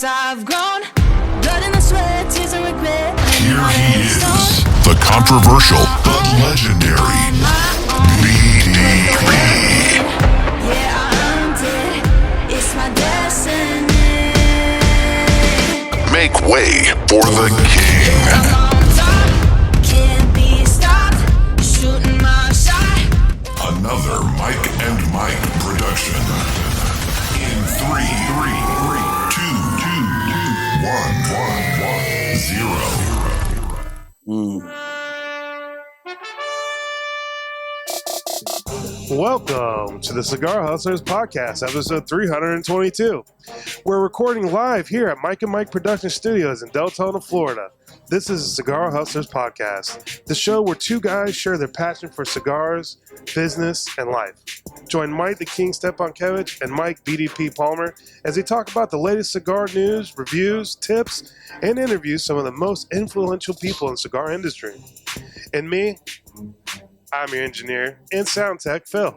as I've grown. Blood in the sweat, tears and regret. Here he is, the controversial but legendary BDP. Yeah, I'm dead. It's my destiny. Make way for the king. I'm on top, can't be stopped. Shooting my shot. Another Mike and Mike production. In 3, 2, 2, 1, 1, 0. Welcome to the Cigar Hustlers Podcast, episode 322. We're recording live here at Mike and Mike Production Studios in Deltona, Florida. This is the Cigar Hustlers Podcast, the show where two guys share their passion for cigars, business, and life. Join Mike the King Stepankevich and Mike BDP Palmer as they talk about the latest cigar news, reviews, tips, and interview some of the most influential people in the cigar industry. And me, I'm your engineer and sound tech, Phil.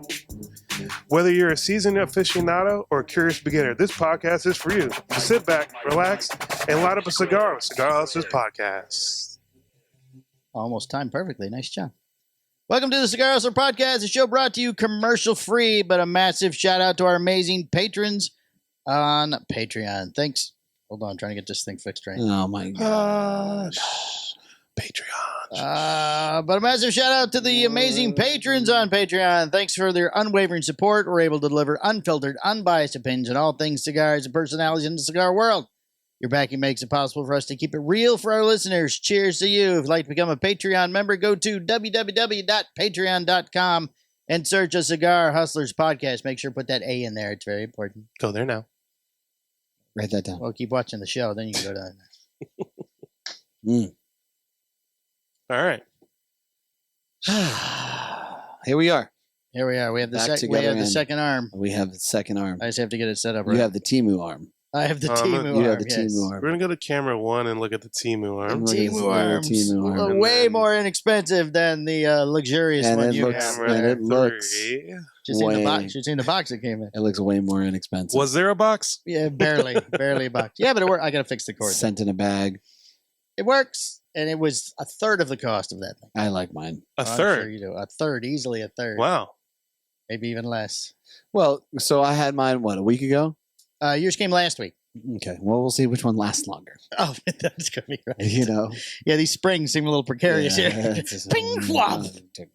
Whether you're a seasoned aficionado or a curious beginner, this podcast is for you. So sit back, relax, and light up a cigar with Cigar Hustlers Podcast. Almost timed perfectly. Nice job. Welcome to the Cigar Hustler Podcast, a show brought to you commercial-free, but a massive shout-out to our amazing patrons on Patreon. Thanks. Hold on, I'm trying to get this thing fixed right. Oh, my gosh. Patreon. But a massive shout-out to the amazing patrons on Patreon. Thanks for their unwavering support. We're able to deliver unfiltered, unbiased opinions on all things cigars and personalities in the cigar world. Your backing makes it possible for us to keep it real for our listeners. Cheers to you. If you'd like to become a Patreon member, go to www.patreon.com and search a Cigar Hustlers Podcast. Make sure to put that A in there. It's very important. Go there now. Write that down. Well, keep watching the show. Then you can go down. All right. Here we are. Here we are. We have the, Back we together have the in. second arm. We have the second arm. I just have to get it set up You right. have the Timu arm. I have the Um, Timu You arm. have the yes. Timu We're arm. going to go to camera one and look at the Timu arm. Look at this Timu little arms. Timu arm. And Way then- more inexpensive than the luxurious And one it you looks- have. Camera and it looks- three. She's seen the way- box. She's seen the box that came in. It looks way more inexpensive. Was there a box? Yeah, barely a box. Yeah, but it worked. I got to fix the cord. Sent in a bag. It works, and it was a third of the cost of that thing. I like mine. A I'm third. sure you do. A third, easily a third. Wow. Maybe even less. Well, so I had mine, a week ago? Yours came last week. Okay. Well, we'll see which one lasts longer. Oh, that's gonna be right. You know? Yeah, these springs seem a little precarious Yeah, here. it's just- Ping, flop.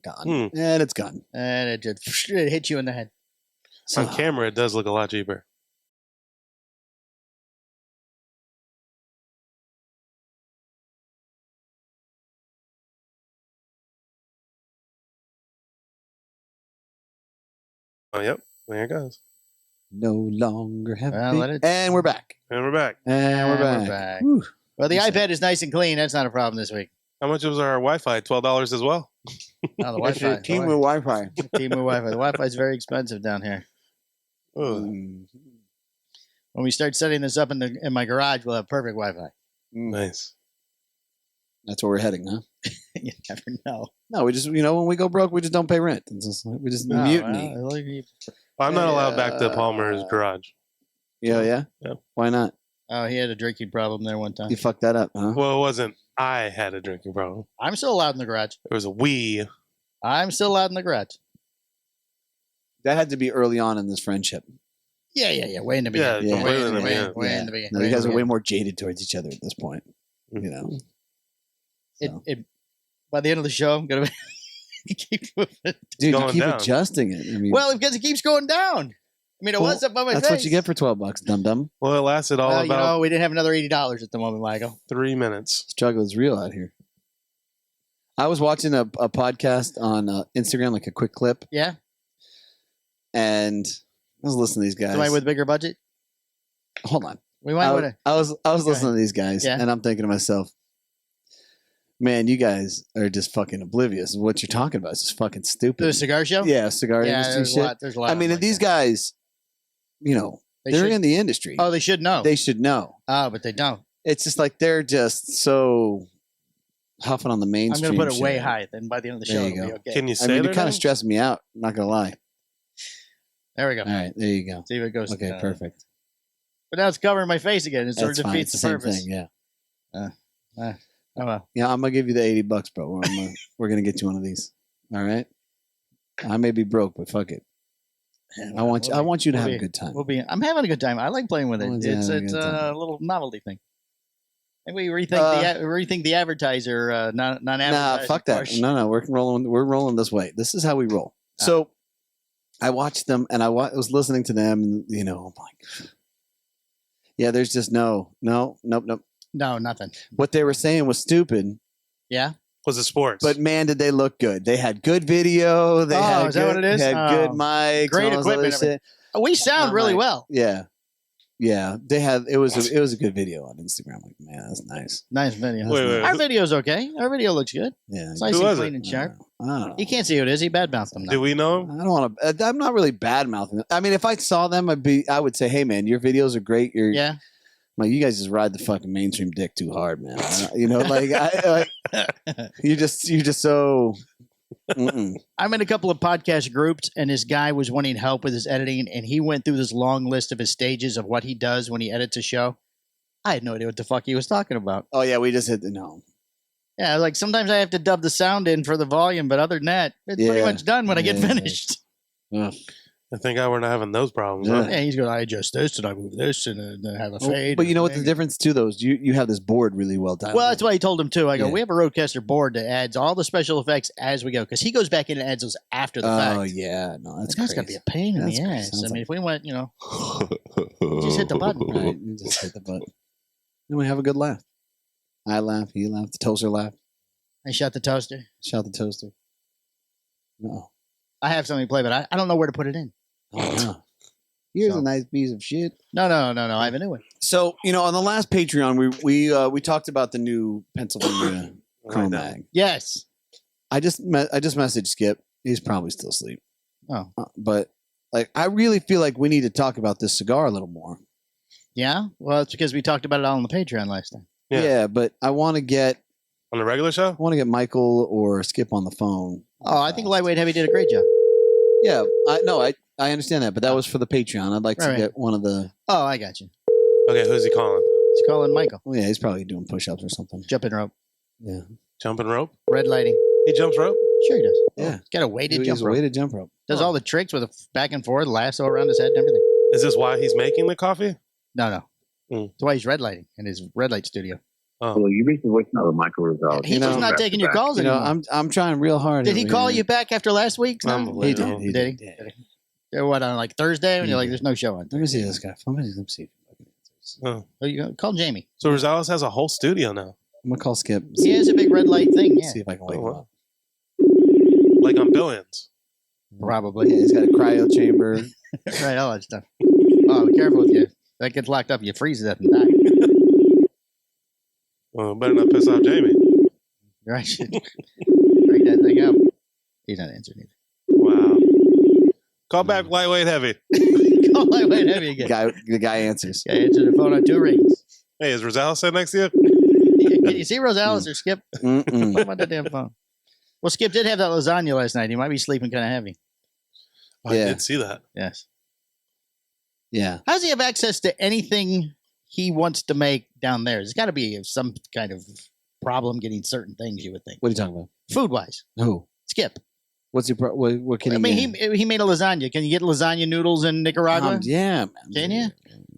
Gone. And it's gone. And it just it hit you in the head. So, On camera, it does look a lot cheaper. Oh, yep. There it goes. no longer have Well, let it- And we're back. And we're back. And we're And we're back. back. Whew. Well, the Yes, sir. iPad is nice and clean. That's not a problem this week. How much was our Wi-Fi? $12 as well. Oh, the It's Wi-Fi. your Timu Wi-Fi. Timu Wi-Fi. The Wi-Fi is very expensive down here. Ooh. Mm. When we start setting this up in my garage, we'll have perfect Wi-Fi. Nice. That's where we're heading, huh? You never know. No, we just, when we go broke, we just don't pay rent. It's just, we just Oh, mutiny. well, Well, I'm not allowed back to Palmer's garage. Yeah? Yep. Why not? oh, he had a drinking problem there one time. You fucked that up, huh? Well, it wasn't I had a drinking problem. I'm still allowed in the garage. It was a we. I'm still allowed in the garage. That had to be early on in this friendship. Yeah. Way in the Yeah, beginning. yeah, way yeah, in the yeah, beginning. Way yeah. in the beginning. No, way you in guys the are way beginning. more jaded towards each other at this point. You know. So. It by the end of the show, I'm gonna keep moving. Dude, you going keep down. adjusting it. I mean, Well, because it keeps going down. I mean, it well, was up by my that's face. what you get for $12, dum dum. Well, it lasted all Well, about we didn't have another $80 at the moment, Michael. 3 minutes. Struggle is real out here. I was watching a podcast on Instagram, like a quick clip, Yeah, and I was listening to these guys. somebody with a bigger budget. Hold on. We might want to. I was Go listening to these guys, Yeah. and I'm thinking to myself, man, you guys are just fucking oblivious. What you're talking about is just fucking stupid. The cigar show. Yeah, cigar Yeah, industry there's shit. a lot. There's a lot. I of mean, them and these like that. guys, They they're should- in the industry. Oh, they should know. They should know. Oh, but they don't. It's just like they're just so huffing on the I'm mainstream. going to put it way shit. high. Then by the end of the There show, you it'll be go. okay. Can you I say mean, their it kind of names? stressed me out. I'm not gonna lie. There we go. All right, there you go. See if it goes. Okay, perfect. But now it's covering my face again. It sort That's of fine. defeats It's the the same purpose. thing. Yeah. Oh, well. Yeah, I'm gonna give you the $80, bro. We're gonna get you one of these. All right. I may be broke, but fuck it. I want you to have a good time. I'm having a good time. I like playing with it. Everyone's It's having a it's good time. a little novelty thing. Maybe we rethink the advertiser non-advertising. Nah, fuck that. portion. No, we're rolling this way. This is how we roll. So I watched them, and I was listening to them, and I'm like, yeah, there's just nope. No, nothing. What they were saying was stupid, Yeah. Was it sports? but man, did they look good. They had good video. They had is that what it is? Had good Oh, mics. great and all this other equipment, shit. We sound I'm really like, well. Yeah. They had it was a good video on Instagram. Like, man, that's nice. Nice video. Wait. Our video's okay. Our video looks good. Yeah. It's nice Who and was clean it? and sharp. I don't know. You can't see who it is. He badmouthed them now. Do we know him? I don't want to. I'm not really bad mouthing them. I mean, if I saw them, I would say, "Hey, man, your videos are great. Yeah. Like, you guys just ride the fucking mainstream dick too hard, man. You're just so. Mm-mm. I'm in a couple of podcast groups, and this guy was wanting help with his editing, and he went through this long list of his stages of what he does when he edits a show. I had no idea what the fuck he was talking about. Oh yeah, we just hit the no. Yeah, like sometimes I have to dub the sound in for the volume, but other than that, it's pretty Yeah. much done when I get Yeah. finished. Ugh. I think we're not having those problems. Yeah. Huh? Yeah, he's going, I adjust this and I move this and then have a fade. But you know what the and- difference too, though, is you have this board really well done. Well, that's what I told him too. I go, Yeah. we have a Rodecaster board that adds all the special effects as we go, because he goes back in and adds those after the fact. Oh yeah, no, that's That's got to be a pain in That's the crazy. ass. Sounds I mean, like- if we went, just hit the button. Right, you just hit the button. And we have a good laugh. I laugh, he laughed, the toaster laughed. I shut the toaster. Shout the toaster. No. I have something to play, but I don't know where to put it in. Oh no. Here's So- a nice piece of shit. No. I have a new one. So, on the last Patreon, we talked about the new Pennsylvania Chrome Mag. Yes. I just messaged Skip. He's probably still asleep. Oh. But I really feel like we need to talk about this cigar a little more. Yeah? Well, it's because we talked about it all on the Patreon last time. Yeah. But I want to get On the regular show? Michael or Skip on the phone. Oh, I think Lightweight Heavy did a great job. Yeah, I understand that, but that was for the Patreon. I'd like to Right. get one of the. Oh, I got you. Okay, who's he calling? He's calling Michael. Oh yeah, he's probably doing push-ups or something. Jumping rope. Yeah, Jumping rope? Red lighting. He jumps rope? Sure he does. yeah. He's got a weighted He's jump a rope. weighted jump rope. Does all the tricks with a back and forth lasso around his head and everything. Is this why he's making the coffee? No. Mm. That's why he's red lighting in his red light studio. Oh. Well, you reached the voicemail of Michael Rosales. He's just not taking your calls anymore. I'm trying real hard. Did he over call here. you back after last week's? No? He did. Unbelievable. He Did he? did. Yeah, what, on like Thursday when He you're like, did. there's no show on? Let me see this guy. Let me see. Oh. Oh, you go, call Jamie. So Rosales has a whole studio now. I'm gonna call Skip. He has a big red light thing. Yeah, See if I can wake him Oh, wow. up. Like on Billions. probably. Yeah, he's got a cryo chamber. Right, all that stuff. Oh, be careful with you. That gets locked up. You freeze to death and die. Well, better not piss off Jamie. Right? Break that thing up. He's not answering either. Wow. Call back lightweight heavy. Call Lightweight Heavy again. The guy answers. Yeah, answer the phone on 2 rings. Hey, is Rosales sitting next to you? Can you see Rosales or Skip? Mm-mm. Put him on the damn phone. Well, Skip did have that lasagna last night. He might be sleeping kind of heavy. Oh, Yeah. I did see that. Yes. Yeah. How does he have access to anything he wants to make down there? There's got to be some kind of problem getting certain things, you would think. What are you talking about? Food-wise. Who? Skip. What's your what can I he mean, get? he made a lasagna. Can you get lasagna noodles in Nicaragua? Yeah, man. Can you?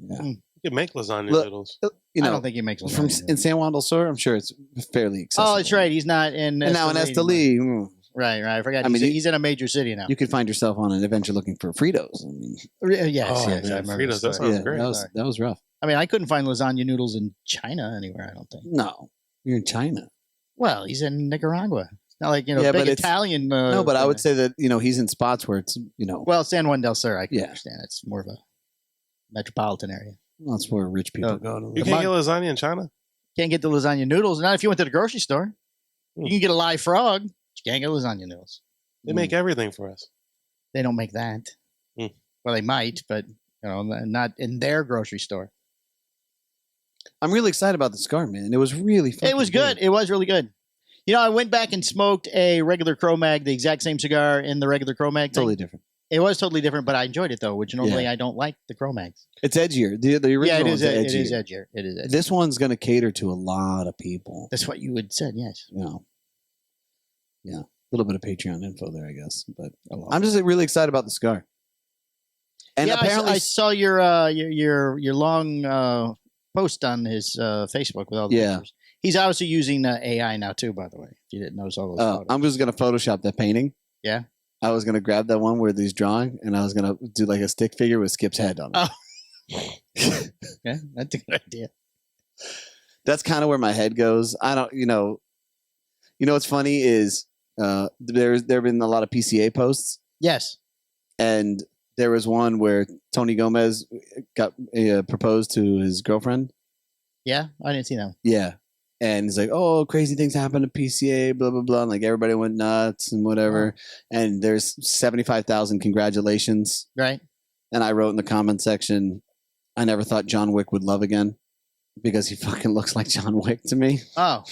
Yeah. You can make lasagna Look, noodles. You I know, don't think he makes lasagna. from noodles. in San Juan del Sur, I'm sure it's fairly accessible. Oh, that's right. He's not in. And now in Esteli. Esteli, Right. I forgot. I mean, He's in a major city now. you could find yourself on an adventure looking for Fritos. I mean, Yes, Oh, yes. man, I remember. Fritos, the that story. sounds great. that was rough. I mean, I couldn't find lasagna noodles in China anywhere. I don't think. No, you're in China. Well, he's in Nicaragua. It's not like Yeah, big but it's- Italian. No, but I thing. would say that he's in spots where it's Well, San Juan del Sur, I can Yeah. understand. It's more of a metropolitan area. that's where rich people Oh. go. To You live. can't get lasagna in China? Can't get the lasagna noodles. Not if you went to the grocery store. You can get a live frog. But you can't get lasagna noodles. They make everything for us. They don't make that. Hmm. Well, they might, but not in their grocery store. I'm really excited about the cigar, man. It was really fun. It was good. It was really good. I went back and smoked a regular Chromag, the exact same cigar in the regular Chromag thing. Totally different. It was totally different, but I enjoyed it though, which normally I don't like the Cro-Mags. It's edgier. The original Yeah, it is. is edgier. It is edgier. It is edgier. This one's going to cater to a lot of people. That's what you would said. Yes. Yeah. A little bit of Patreon info there, I guess. But I'm just really excited about the cigar. And apparently, I saw your long post on his Facebook with all the pictures. He's obviously using AI now too. By the way, if you didn't notice all those photos. I'm just going to Photoshop that painting. Yeah. I was going to grab that one where he's drawing, and I was going to do like a stick figure with Skip's head on it. Oh. Yeah, that's a good idea. That's kind of where my head goes. I don't, what's funny is there have been a lot of PCA posts. Yes. And there was one where Tony Gomez got proposed to his girlfriend. Yeah, I didn't see that one. Yeah. And he's like, oh, crazy things happen at PCA, blah, blah, blah. And like everybody went nuts and whatever. Oh. And there's 75,000 congratulations. Right. And I wrote in the comment section, I never thought John Wick would love again because he fucking looks like John Wick to me. Oh.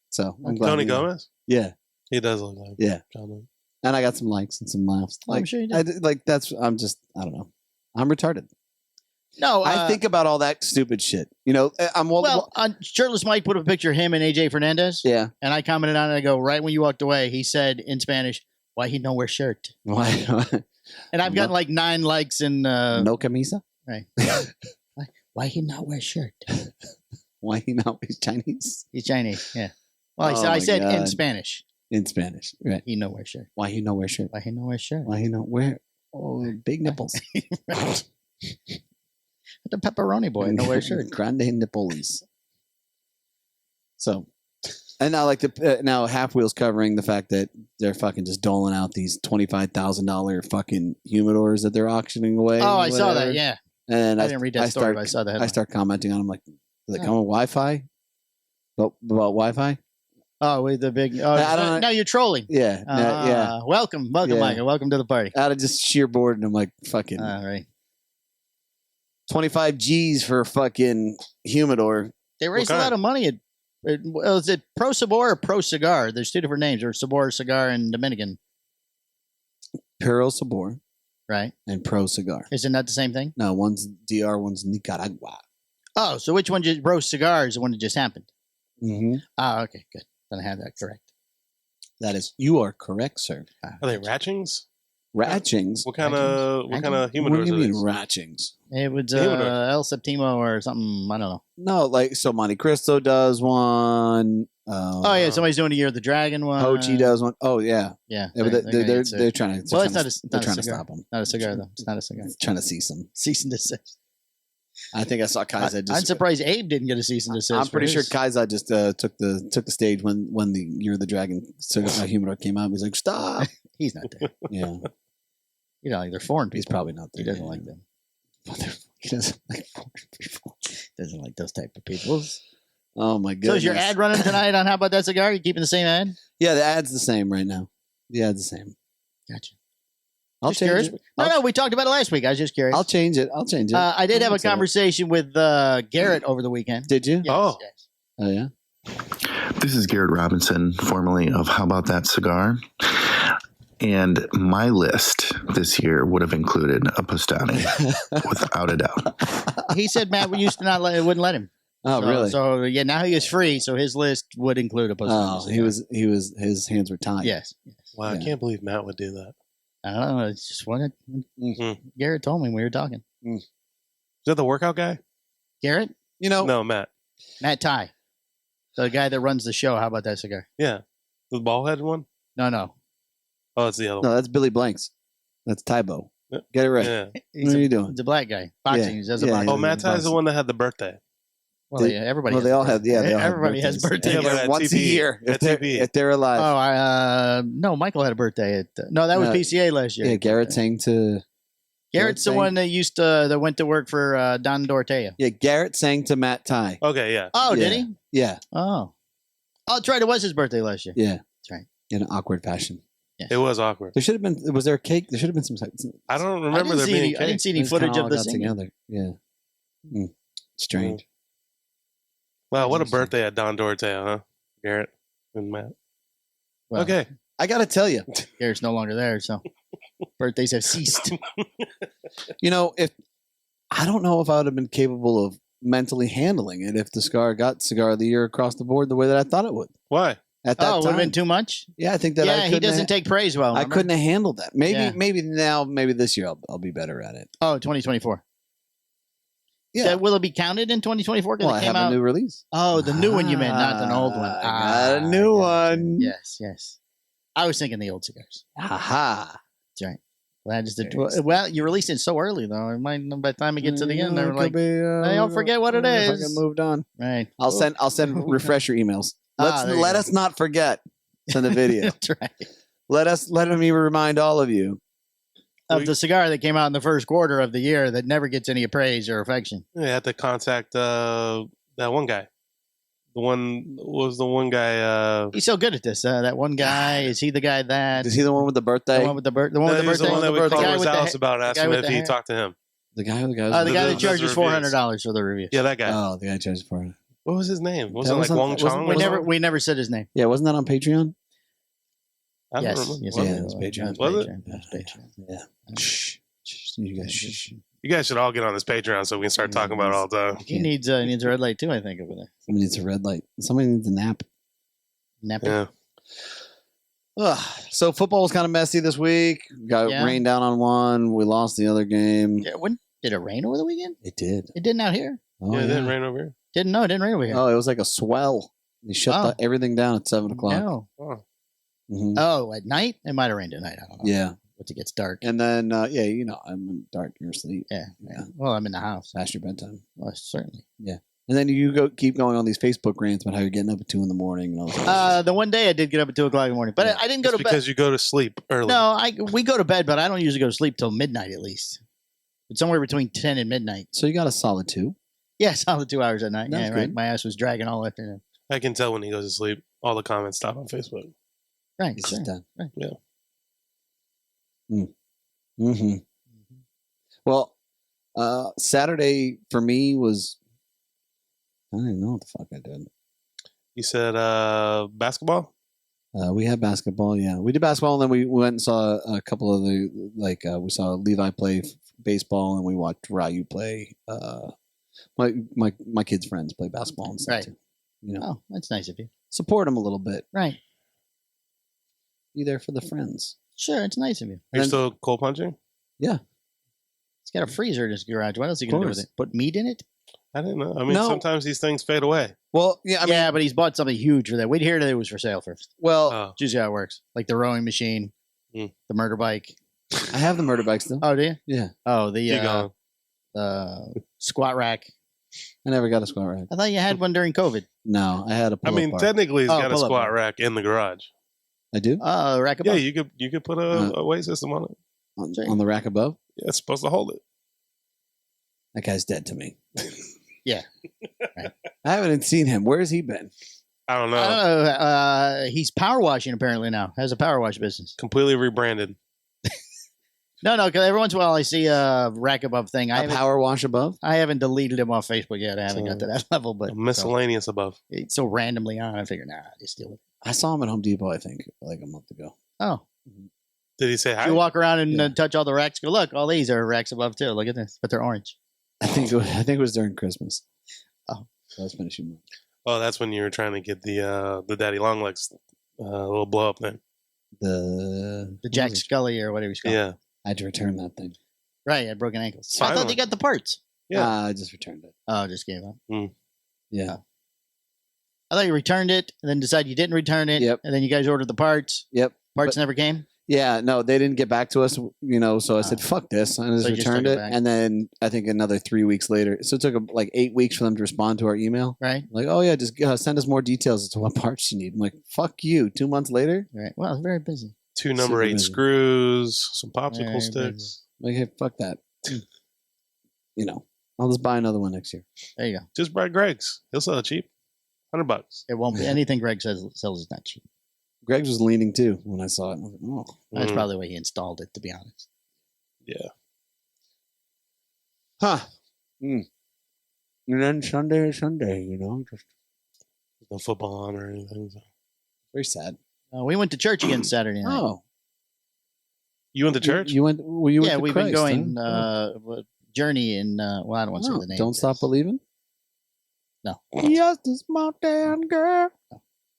So Tony Gomez? Yeah. He does look like John Wick. And I got some likes and some laughs. I'm sure you did. I don't know. I'm retarded. No, I think about all that stupid shit. On Shirtless Mike put up a picture of him and AJ Fernandez. Yeah. And I commented on it. I go, right when you walked away, he said in Spanish, why he don't wear shirt? Why? And I've gotten like 9 likes and no camisa? Right. Why he not wear shirt? Why he not? He's Chinese. He's Chinese. Yeah. Well, I said in Spanish. In Spanish, right? He no wear shirt. Why he no wear shirt? Why he no wear shirt? Why he no wear? Oh, big nipples. The pepperoni boy no wear shirt. Grande nipples. So, and now now Half Wheel's covering the fact that they're fucking just doling out these $25,000 fucking humidors that they're auctioning away. Oh, I saw that. Yeah. And I didn't read that story, but I saw that. I start commenting on them like, do they come with Wi-Fi? About Wi-Fi? Oh, with the big. Oh, now you're trolling. Yeah. Yeah. Welcome, Michael. Welcome to the party. Out of just sheer boredom, I'm like, fucking. All right. 25 G's for a fucking humidor. They raised a lot of money. Is it Pro Sabor or Pro Cigar? There's 2 different names. There's Sabor Cigar and Dominican. Puro Sabor. Right. And Pro Cigar. Isn't that the same thing? No, one's DR, one's Nicaragua. Oh, so which one? Pro Cigar is the one that just happened. Mm-hmm. Oh, okay, good. Then I have that correct. You are correct, sir. Are they Ratchings? Ratchings? What kind of humidors? What do you mean Ratchings? It was El Septimo or something. I don't know. No, so Monte Cristo does one. Yeah, somebody's doing a Year of the Dragon one. Hochi does one. Oh yeah, yeah. They're trying to. Well, it's not a to cigar. stop them. Not a cigar though. It's not a cigar. Trying to cease them. Cease and desist. I think I saw Kaiser. I'm surprised Abe didn't get a cease and desist. I'm pretty sure Kaiser just took the stage when the Year of the Dragon humidor came out. He's like, stop. He's not there. Yeah. They're foreign people. He's probably not there. He doesn't like them. He doesn't like foreign people. Doesn't like those type of people. Oh my goodness. So is your ad running tonight on How About That Cigar? You keeping the same ad? Yeah, the ad's the same right now. The ad's the same. Gotcha. I'll change it. No, we talked about it last week. I was just curious. I'll change it. I did have a conversation with Garrett over the weekend. Did you? Yes, Oh yeah. This is Garrett Robinson, formerly of How About That Cigar. And my list this year would have included a Postani, without a doubt. He said Matt used to wouldn't let him. Oh, really? So yeah, now he is free. So his list would include a Postani. Oh, his hands were tied. Yes. Wow, I can't believe Matt would do that. I don't know. It's just what Garrett told me when we were talking. Is that the workout guy? Garrett? No, Matt. Matt Ty. The guy that runs the show. How About That Cigar? Yeah. The ball headed one? No. Oh, it's the other No, one. that's Billy Blanks. That's Tybo. Get it right. Yeah. What are you doing? He's a black guy. Boxing. He does a boxing. Oh, Matt Ty's the one that had the birthday. Well, everybody. Well, they all have. Yeah, they all everybody have has birthdays. Yeah, but once TP, a year at TP. if they're alive. Oh, no, Michael had a birthday. No, that was PCA last year. Yeah, Garrett sang to. Garrett's the one that went to work for Don Dortea. Yeah, Garrett sang to Matt Ty. Okay, yeah. Oh, did he? Yeah. Oh, that's right. It was his birthday last year. Yeah, that's right. In an awkward fashion. Yes. It was awkward. There should have been. Was there a cake? There should have been some. I don't remember there being cake. I didn't see any footage of the singing. Together. Yeah. Strange. Wow, what a birthday at Don Doroteo, huh? Garrett and Matt. Well, okay. I got to tell you. Garrett's no longer there, so. Birthdays have ceased. If I don't know if I would have been capable of mentally handling it if the cigar got cigar of the year across the board the way that I thought it would. Why? At that Oh, it would have time. been too much? Yeah, I think that. Yeah, he doesn't take praise well. I remember? couldn't have handled that. Maybe, Yeah. maybe this year I'll be better at it. Oh, 2024. Yeah. Will it be counted in 2024? Well, I have a new release. Oh, the new one you meant, not an old one. I got a new one. Yes. I was thinking the old cigars. Ha That's right. Well, you released it so early, though. It might, by the time we get to the end, they're like, hey, I'll forget what it is. Fucking moved on. Right. I'll send refresher emails. There you Let go. us not forget. Send a video. That's right. Let me remind all of you. Of the cigar that came out in the first quarter of the year that never gets any praise or affection. They had to contact that one guy. The one guy. He's so good at this. That one guy, is he the guy that? Is he the one with the birthday? The one with the birthday? The one with the He's birthday? the one that we The called guy his with the house ha- about guy asking with if the he hair. talked to him. The guy. Oh, the guy that Those charges reviews. $400 for the reviews. Yeah, that guy. Oh, the guy charges for it. What was his name? Was That it like wasn't- Wong wasn't- Chong? We never said his name. Yeah, wasn't that on Patreon? I don't Yes. remember. Yes, Yeah, it it was Patreon. Was it? It was Patreon. Yeah. Shh. You guys. Shh. You guys should all get on this Patreon so we can start talking about it all the time. He needs a red light too, I think, over there. Somebody needs a red light. Somebody needs a nap. Nappy. Yeah. So football was kind of messy this week. Got Yeah. rained down on one. We lost the other game. Yeah, did it rain over the weekend? It did. It didn't out here. Oh, Yeah, it didn't rain over here. It didn't rain over here. Oh, it was like a swell. They shut everything down at 7:00. No. Oh. Mhm. Oh, at night? It might have rained at night. I don't know. Yeah. Once it gets dark. And then, I'm in dark, you're asleep. Yeah. Well, I'm in the house. Past your bedtime. Well, certainly. And then you keep going on these Facebook rants about how you're getting up at 2 a.m. and all that. The one day I did get up at 2 o'clock in the morning, but I didn't go It's to bed. because you go to sleep early. No, we go to bed, but I don't usually go to sleep till midnight at least. It's somewhere between 10 and midnight. So you got a solid 2. Yeah, solid 2 hours at night. That's Yeah, right. good. My ass was dragging all afternoon. I can tell when he goes to sleep. All the comments stop on Facebook. Right. It's Sure. just done. Right. Yeah. Mm-hmm. Well, Saturday for me was, I don't even know what the fuck I did. You said basketball? We had basketball, yeah. We did basketball, and then we went and saw a couple of we saw Levi play baseball, and we watched Ryu play. My kids' friends play basketball and stuff Right. too. Oh, that's nice of you. Support them a little bit. Right. Be there for the friends. Sure, it's nice of you. Are you And- still cold punching? He's got a freezer in his garage. What else are you going to do with course. it? Put meat in it? I didn't know. I mean, No. sometimes these things fade away. Well, yeah, I mean, Yeah, but he's bought something huge for that. Wait here till it was for sale first. well, Oh. It's usually how it works. Like the rowing machine, Mm. the murder bike. I have the murder bike still. Oh, do you? Yeah, Oh, Keep going. the squat rack. I never got a squat rack. I thought you had one during COVID. No, I had a I pull-up mean, bar. technically, he's Oh, got a pull-up squat bar. rack in the garage. I do Oh, rack Yeah, above. you could put a weight system on it. on the rack above. Yeah, it's supposed to hold it. That guy's dead to me. Yeah. Right. I haven't seen him. Where has he been? I don't know. I don't know. He's power washing apparently now. Has a power wash business. Completely rebranded. No, because every once in a while I see a rack above thing. A power wash above? I haven't deleted him off Facebook yet. I haven't got to that level, but Miscellaneous above. it's so randomly on. I figured, just deal with it. I saw him at Home Depot, I think, like a month ago. Oh, Did he say hi? you walk around and Yeah. touch all the racks. Go look, all these are racks above too. Look at this, but they're orange. I think it was during Christmas. Oh. So I was finishing month. Oh, that's when you were trying to get the Daddy Longlegs little blow up thing. The Jack Scully or whatever he's called. Yeah. I had to return that thing. Right, I had broken ankles. I thought Finally. they got the parts. Yeah. I just returned it. Oh, just gave up. Yeah. I thought you returned it and then decided you didn't return it. Yep. And then you guys ordered the parts. Yep. Parts never came. Yeah, no, they didn't get back to us, so I said, fuck this. And I just So you just returned took it it. back. And then I think another 3 weeks later. So it took like 8 weeks for them to respond to our email. Right. Like, oh, yeah, just send us more details as to what parts you need. I'm like, fuck you. 2 months later? Right. Well, it's very busy. 2 number Super 8 busy. screws, some popsicle Very sticks. Like, hey, fuck that. I'll just buy another one next year. There you go. Just buy Greg's. He'll sell it cheap. $100. It won't be anything Greg sells is not cheap. Greg was leaning too when I saw it. I was like, oh. That's Mm. probably the way he installed it, to be honest. Yeah. Huh. And then Sunday, just No football on or anything. So. very sad. We went to church again Saturday night. Oh, You went to church? You went. Well, you went Yeah, to we've Christ, been going huh? journey in. Well, I don't want to say the name. Don't stop believing. No. Just a small town girl.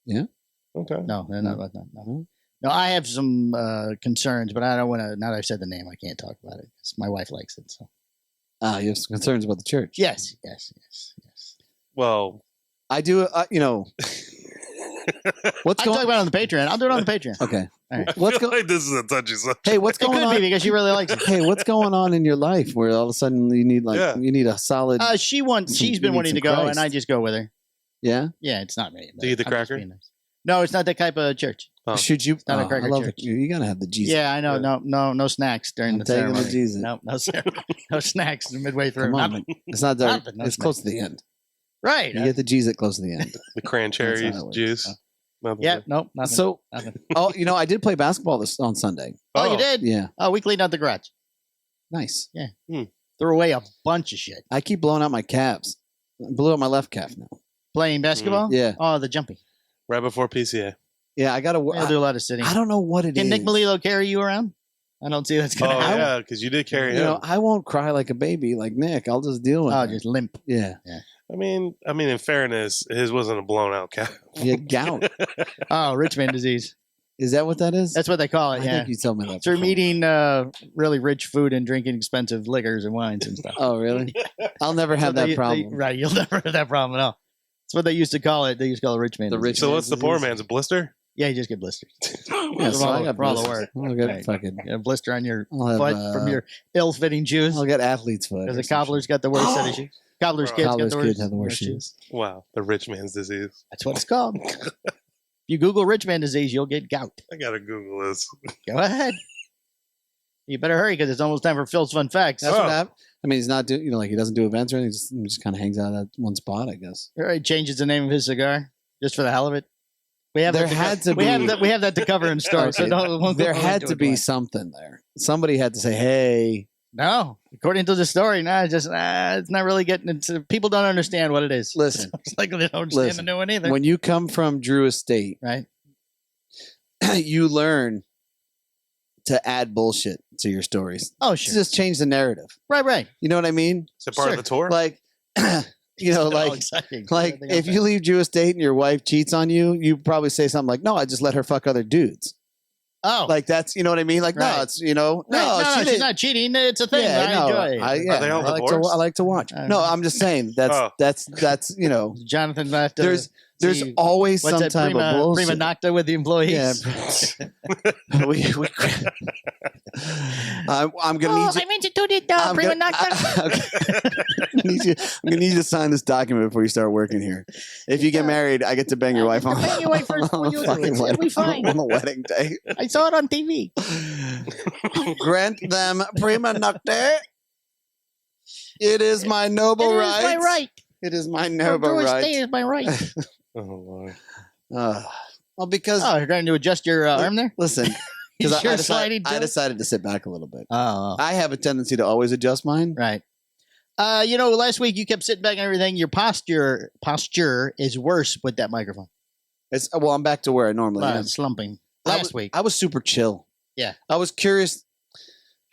Yeah. Okay. No. No, I have some concerns, but I don't want to. Now that I've said the name, I can't talk about it. My wife likes it. So. You have some concerns about the church. Yes. Well, I do. What's I'll going? talk about it on the Patreon. I'll do it on the Patreon. Okay. All right. What's I feel going? like this is a touchy subject. Hey, what's It going could on? be because she really likes it. Hey, what's going on in your life where all of a sudden you need Yeah. you need a solid? She's you been need wanting some to go, Christ. and I just go with her. Yeah. Yeah, it's not me. Do you eat the I'm just cracker? being nice. No, it's not that type of church. Oh. Should you? not a I cracker love church. it. You gotta have the Jesus. Yeah, I know. Yeah. No snacks during I'm the taking the ceremony. Jesus. No snacks midway through. Come on, Nothing. it's not there. Nothing, no It's close to the end. Right. You get the Jesus close to the end. The cranberry That's how it works. juice. Nothing. Yeah. Nope. Nothing. So, Nothing. I did play basketball on Sunday. Oh, you did? Yeah, Oh, we cleaned out the garage. nice. Threw away a bunch of shit. I keep blowing out my calves. I blew out my left calf now. Playing basketball? Yeah, Oh, the jumping. Right before PCA. yeah. I gotta. I'll do a lot of sitting. I don't know what it is. Can Nick Melillo carry you around? I don't see that's Oh, going to happen. yeah, because you did carry You him. know, I won't cry like a baby like Nick. I'll just deal with Oh, it. just limp. Yeah, I mean, in fairness, his wasn't a blown out calf. yeah. Gout. Oh, rich man disease. Is that what that is? That's what they call it. I Yeah. think you told me that. Through before. eating really rich food and drinking expensive liquors and wines and stuff. Oh, really? I'll never have So that problem. right, you'll never have that problem at all. That's what they used to call it. They used to call it rich man. The disease. rich So what's the poor disease. man's? A blister? Yeah, you just get blisters. Yeah, so I got for all the blisters. work. I'll get Right. fucking. You get a blister on your I'll have, foot from your ill-fitting shoes. I'll get athlete's foot. Because or the some cobbler's got the worst set of shoes. Cobbler's kids Cobbler's got the worst, kids have the worst shoes. Wow, the rich man's disease. That's what it's called. If you Google rich man disease, you'll get gout. I gotta Google this. Go ahead. You better hurry because it's almost time for Phil's fun facts. That's Oh. what happened. I mean, he's not doing. Like he doesn't do events or anything. He just kind of hangs out at one spot, I guess. All right, changes the name of his cigar just for the hell of it. We have There that had to we be- have that. We have that to cover in store. So Okay. won't There go had into to it be more. something there. Somebody had to say, "Hey, No, according to the story, no, it's not really getting into. People don't understand what it is. listen. It's like they don't understand Listen, the new one either. When you come from Drew Estate, Right? you learn to add bullshit to your stories. Oh, sure. Just change the narrative. Right. You know what I mean? Is it part Sure. of the tour? Like, Oh, exactly. like if you leave Drew Estate and your wife cheats on you, you probably say something like, "No, I just let her fuck other dudes." oh, Like that's, you know what I mean? Like, Right. no, it's, no, no, she she's didn't. not cheating. It's a thing. Yeah, I no, enjoy it. Are they all divorced? I like to watch. I don't No, know. I'm just saying that's you know, Jonathan left. there's see, always what's some that, type prima, of bullshit. prima nocta with the employees. Yeah, we I'm gonna need you. I'm instituted I'm prima gonna- nocta. Okay. I'm gonna need you to sign this document before you start working here. If you get married, I get to bang your wife on, Bang your wife first before on you the do it. fucking It'll wedding, be fine. on the wedding day. I saw it on TV. Grant them prima nocte. It is my noble It is right. my right. It is my From noble Drew right. Estate is my right. Oh, Lord. Well, because Oh, you're trying to adjust your arm there? listen, You because sure I sliding decided to sit back a little bit. Oh, I have a tendency to always adjust mine. right. Last week you kept sitting back and everything. Your posture is worse with that microphone. I'm back to where I normally am. Slumping. I Last week. I was super chill. Yeah. I was curious.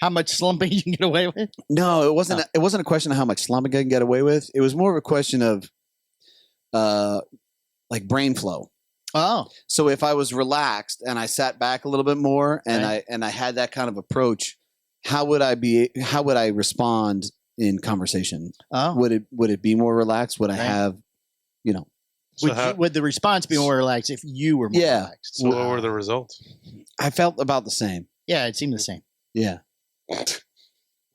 How much slumping you can get away with? No, it wasn't. It wasn't a question of how much slumping I can get away with. It was more of a question of, like brain flow. Oh, So if I was relaxed and I sat back a little bit more and Right. I had that kind of approach, how would I respond in conversation? oh. Would it be more relaxed? Would I Right. have, So, Would the response be more relaxed if you were more Yeah. relaxed? so what were the results? I felt about the same. Yeah, it seemed the same. Yeah.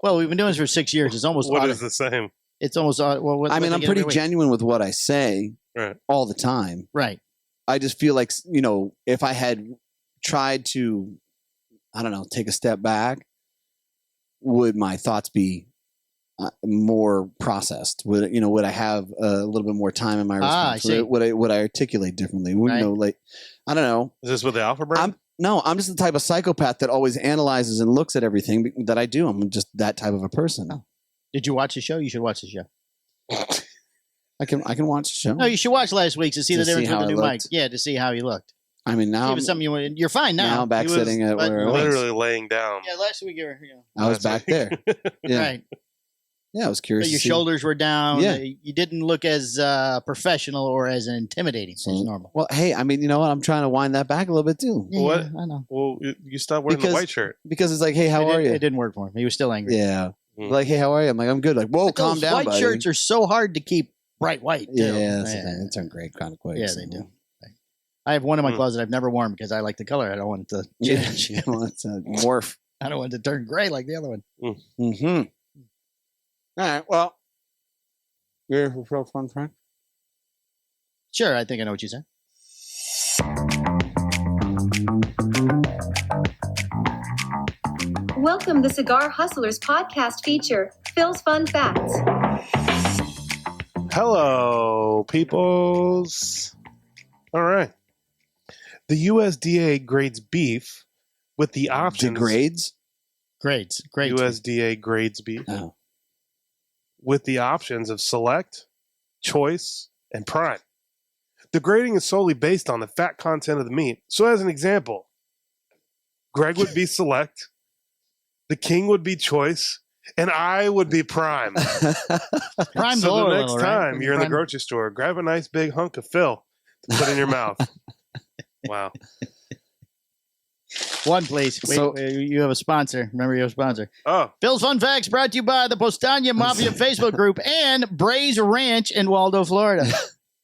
Well, we've been doing this for 6 years. It's almost What auto- is the same? It's almost well. I mean, I'm pretty genuine with what I say Right. all the time. Right. I just feel like, if I had tried to, I don't know, take a step back, would my thoughts be more processed? Would I have a little bit more time in my I response? see. Would I articulate differently? Right. I don't know. Is this with the alpha brain? I'm just the type of psychopath that always analyzes and looks at everything that I do. I'm just that type of a person. Oh. Did you watch the show? You should watch the show. I can watch the show. No, you should watch last week's to see To the see difference how with the I new mic. looked. Yeah, to see how he looked. I mean, now It was something you're fine now. now I'm back He was sitting at where I was. Literally laying down. Yeah, last week you were. I was back there. Yeah. Right. Yeah, I was curious. So your to see. shoulders were down. Yeah. You didn't look as professional or as intimidating as normal. Well, hey, I mean, you know what? I'm trying to wind that back a little bit too. Yeah, What? I know. Well, you stopped wearing Because- the white shirt. Because it's like, hey, how are you? It didn't work for him. He was still angry. Yeah. Mm. Like, hey, how are you? I'm like, I'm good. Like, whoa, But calm those down, white buddy. shirts are so hard to keep bright white. Too. Yeah, that's the thing. They turn great kind of quick. Yeah, so. they do. I have one in my Mm. closet I've never worn because I like the color. I don't want it to Yeah, change. well, it's a morph. I don't want it to turn gray like the other one. Mm-hmm. All right. Well, you're a real fun friend. Sure, I think I know what you said. Welcome to Cigar Hustlers Podcast feature, Phil's Fun Facts. Hello, peoples. All right. The USDA grades beef with the options. Degrades? Great. USDA grades beef Oh. with the options of select, choice, and prime. The grading is solely based on the fat content of the meat. So, as an example, Greg would be select, the king would be choice, and I would be prime. Prime's So lower the next level, right? time you're in the grocery store, grab a nice big hunk of Phil to put in your mouth. Wow. One, please. Wait, So- you have a sponsor. Remember, you have a sponsor. Oh, Phil's Fun Facts brought to you by the Postania Mafia Facebook group and Bray's Ranch in Waldo, Florida.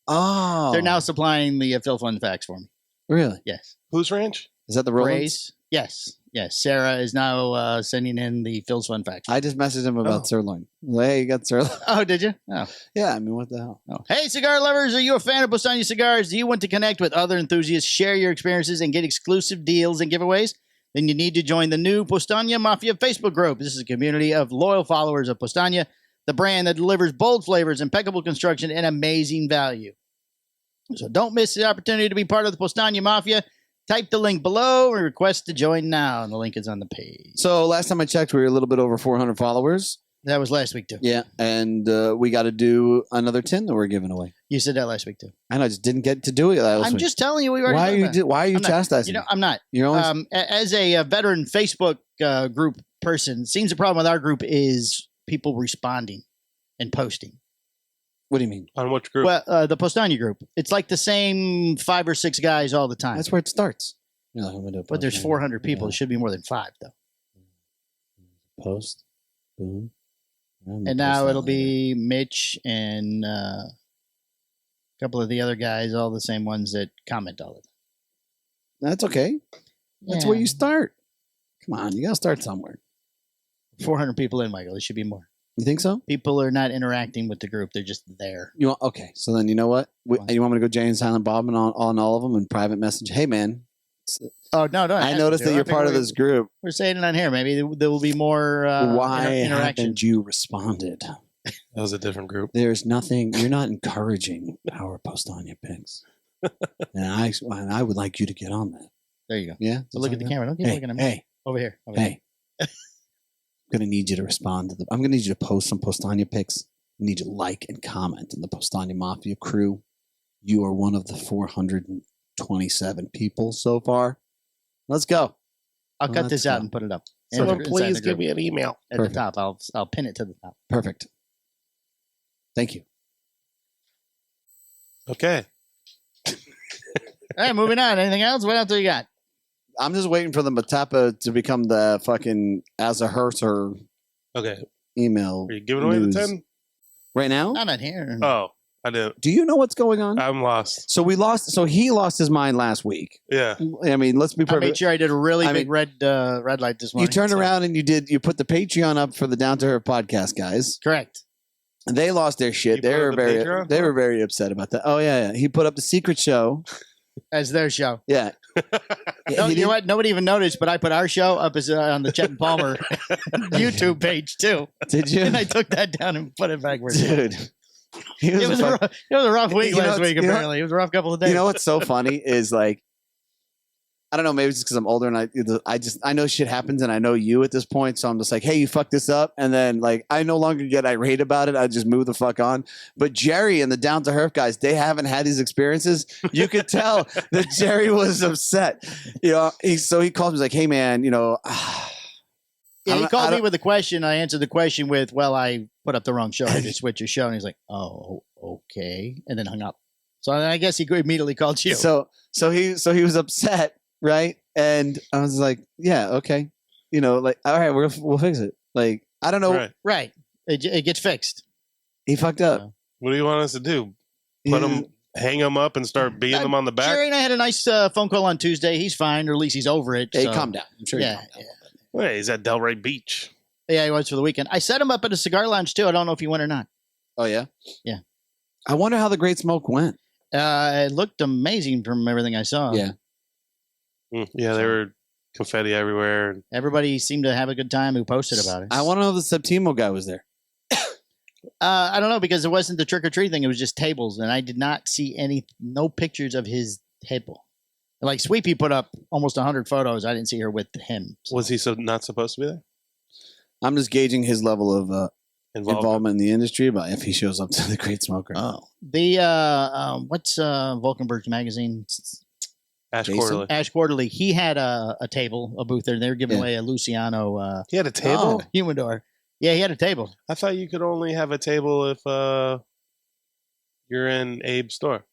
Oh. They're now supplying the Phil Fun Facts for me. Really? Yes. whose ranch? Is that the Rollins? Bray's. Yes. Yes. Sarah is now sending in the Phil's Fun Facts. I just messaged him about Oh. sirloin. Like, hey, you got sirloin? Oh, did you? Oh. Yeah, I mean, what the hell? Oh. Hey, cigar lovers, are you a fan of Postania cigars? Do you want to connect with other enthusiasts, share your experiences, and get exclusive deals and giveaways? Then you need to join the new Postania Mafia Facebook group. This is a community of loyal followers of Postania, the brand that delivers bold flavors, impeccable construction, and amazing value. So don't miss the opportunity to be part of the Postania Mafia. Type the link below and request to join now. And the link is on the page. So last time I checked, we were a little bit over 400 followers. That was last week, too. Yeah, and we got to do another tin that we're giving away. You said that last week, too. I know, I just didn't get to do it last I'm week. just telling you, we already Why are done you that. why are you I'm not- chastising? You know, I'm not. You're always, As a veteran Facebook group person, it seems the problem with our group is people responding and posting. what do you mean? On which group? Well, the Postania group, it's like the same 5 or 6 guys all the time. That's where it starts. You're like, I'm gonna do a But there's post. 400 people. Yeah. It should be more than 5, though. Post, boom, I'm gonna And post now that it'll later. be Mitch and a couple of the other guys, all the same ones that comment all the time. That's okay. That's Yeah. where you start. Come on, you gotta start somewhere. 400 people in, Michael. It should be more. You think so? People are not interacting with the group. They're just there. You want okay? So then you know what? You want me to go Jay and Silent Bob and on all of them and private message? Hey man, Oh, no. I noticed that you're part of this group. We're saying it on here. Maybe there will be more Why interaction. haven't you responded? That was a different group. There's nothing. You're not encouraging our Postania picks, and I would like you to get on that. There you go. Yeah. So look at the camera. Don't keep Hey, looking at me. hey, Over here. Over here. hey. I'm gonna need you to respond to I'm gonna need you to post some Postania pics. I need you to like and comment in the Postania Mafia crew. You are one of the 427 people so far. Let's go. I'll cut Let's this out go. and put it up. Someone Inside please the give group. me an email. At Perfect. the top. I'll pin it to the top. Perfect. Thank you. Okay. All right, moving on. Anything else? What else do you got? I'm just waiting for the Matapa to become the fucking as a Herser Okay. email. Are you giving away news. the 10? Right now? I'm not here. Oh, I did. Do you know what's going on? I'm lost. So he lost his mind last week. Yeah. I mean, let's be I made perfect. sure I did a really I big red light this You morning. turned so- around and you put the Patreon up for the Down to Earth podcast guys. Correct. And they lost their shit. You They put were up the Patreon? they were very upset about that. Oh yeah. He put up the secret show. As their show. Yeah. No, you know what? Nobody even noticed, but I put our show up as on the Chet and Palmer YouTube page too, Did you? and I took that down and put it backwards. Dude. He It was, a rough week You know last what's- week. you know- Apparently, it was a rough couple of days. You know what's so funny is like I don't know. Maybe it's because I'm older and I know shit happens and I know you at this point. So I'm just like, hey, you fucked this up. And then like, I no longer get irate about it. I just move the fuck on. But Jerry and the Down to Earth guys, they haven't had these experiences. You could tell that Jerry was upset. You know, so he called me like, hey man, you know, Yeah, he called me with a question. I answered the question with, well, I put up the wrong show. I just switched your show. And he's like, oh, okay. And then hung up. So I guess he immediately called you. So he was upset. Right. And I was like, yeah, okay. You know, like, all right, we'll fix it. Like, I don't know. Right. It gets fixed. He fucked up. What do you want us to do? Hang him up and start beating them on the back? Jerry and I had a nice phone call on Tuesday. He's fine, or at least he's over it. Hey, so. calm down. I'm sure. Yeah. Wait, he's at Delray Beach. Yeah, he was for the weekend. I set him up at a cigar lounge too. I don't know if he went or not. Oh yeah. Yeah. I wonder how the Great Smoke went. It looked amazing from everything I saw. Yeah. Yeah, there were confetti everywhere. Everybody seemed to have a good time who posted about it. I want to know if the Septimo guy was there. I don't know, because it wasn't the trick or treat thing. It was just tables, and I did not see no pictures of his table. Like Sweepy put up almost 100 photos. I didn't see her with him. So. Was he not supposed to be there? I'm just gauging his level of involvement in the industry, but if he shows up to the Great Smoker. Oh, the what's Vulcanberg's magazine? Ash Jason? Quarterly. Ash Quarterly. He had a table, a booth there. They were giving away a Luciano. He had a table? Humidor. Yeah, he had a table. I thought you could only have a table if you're in Abe's store.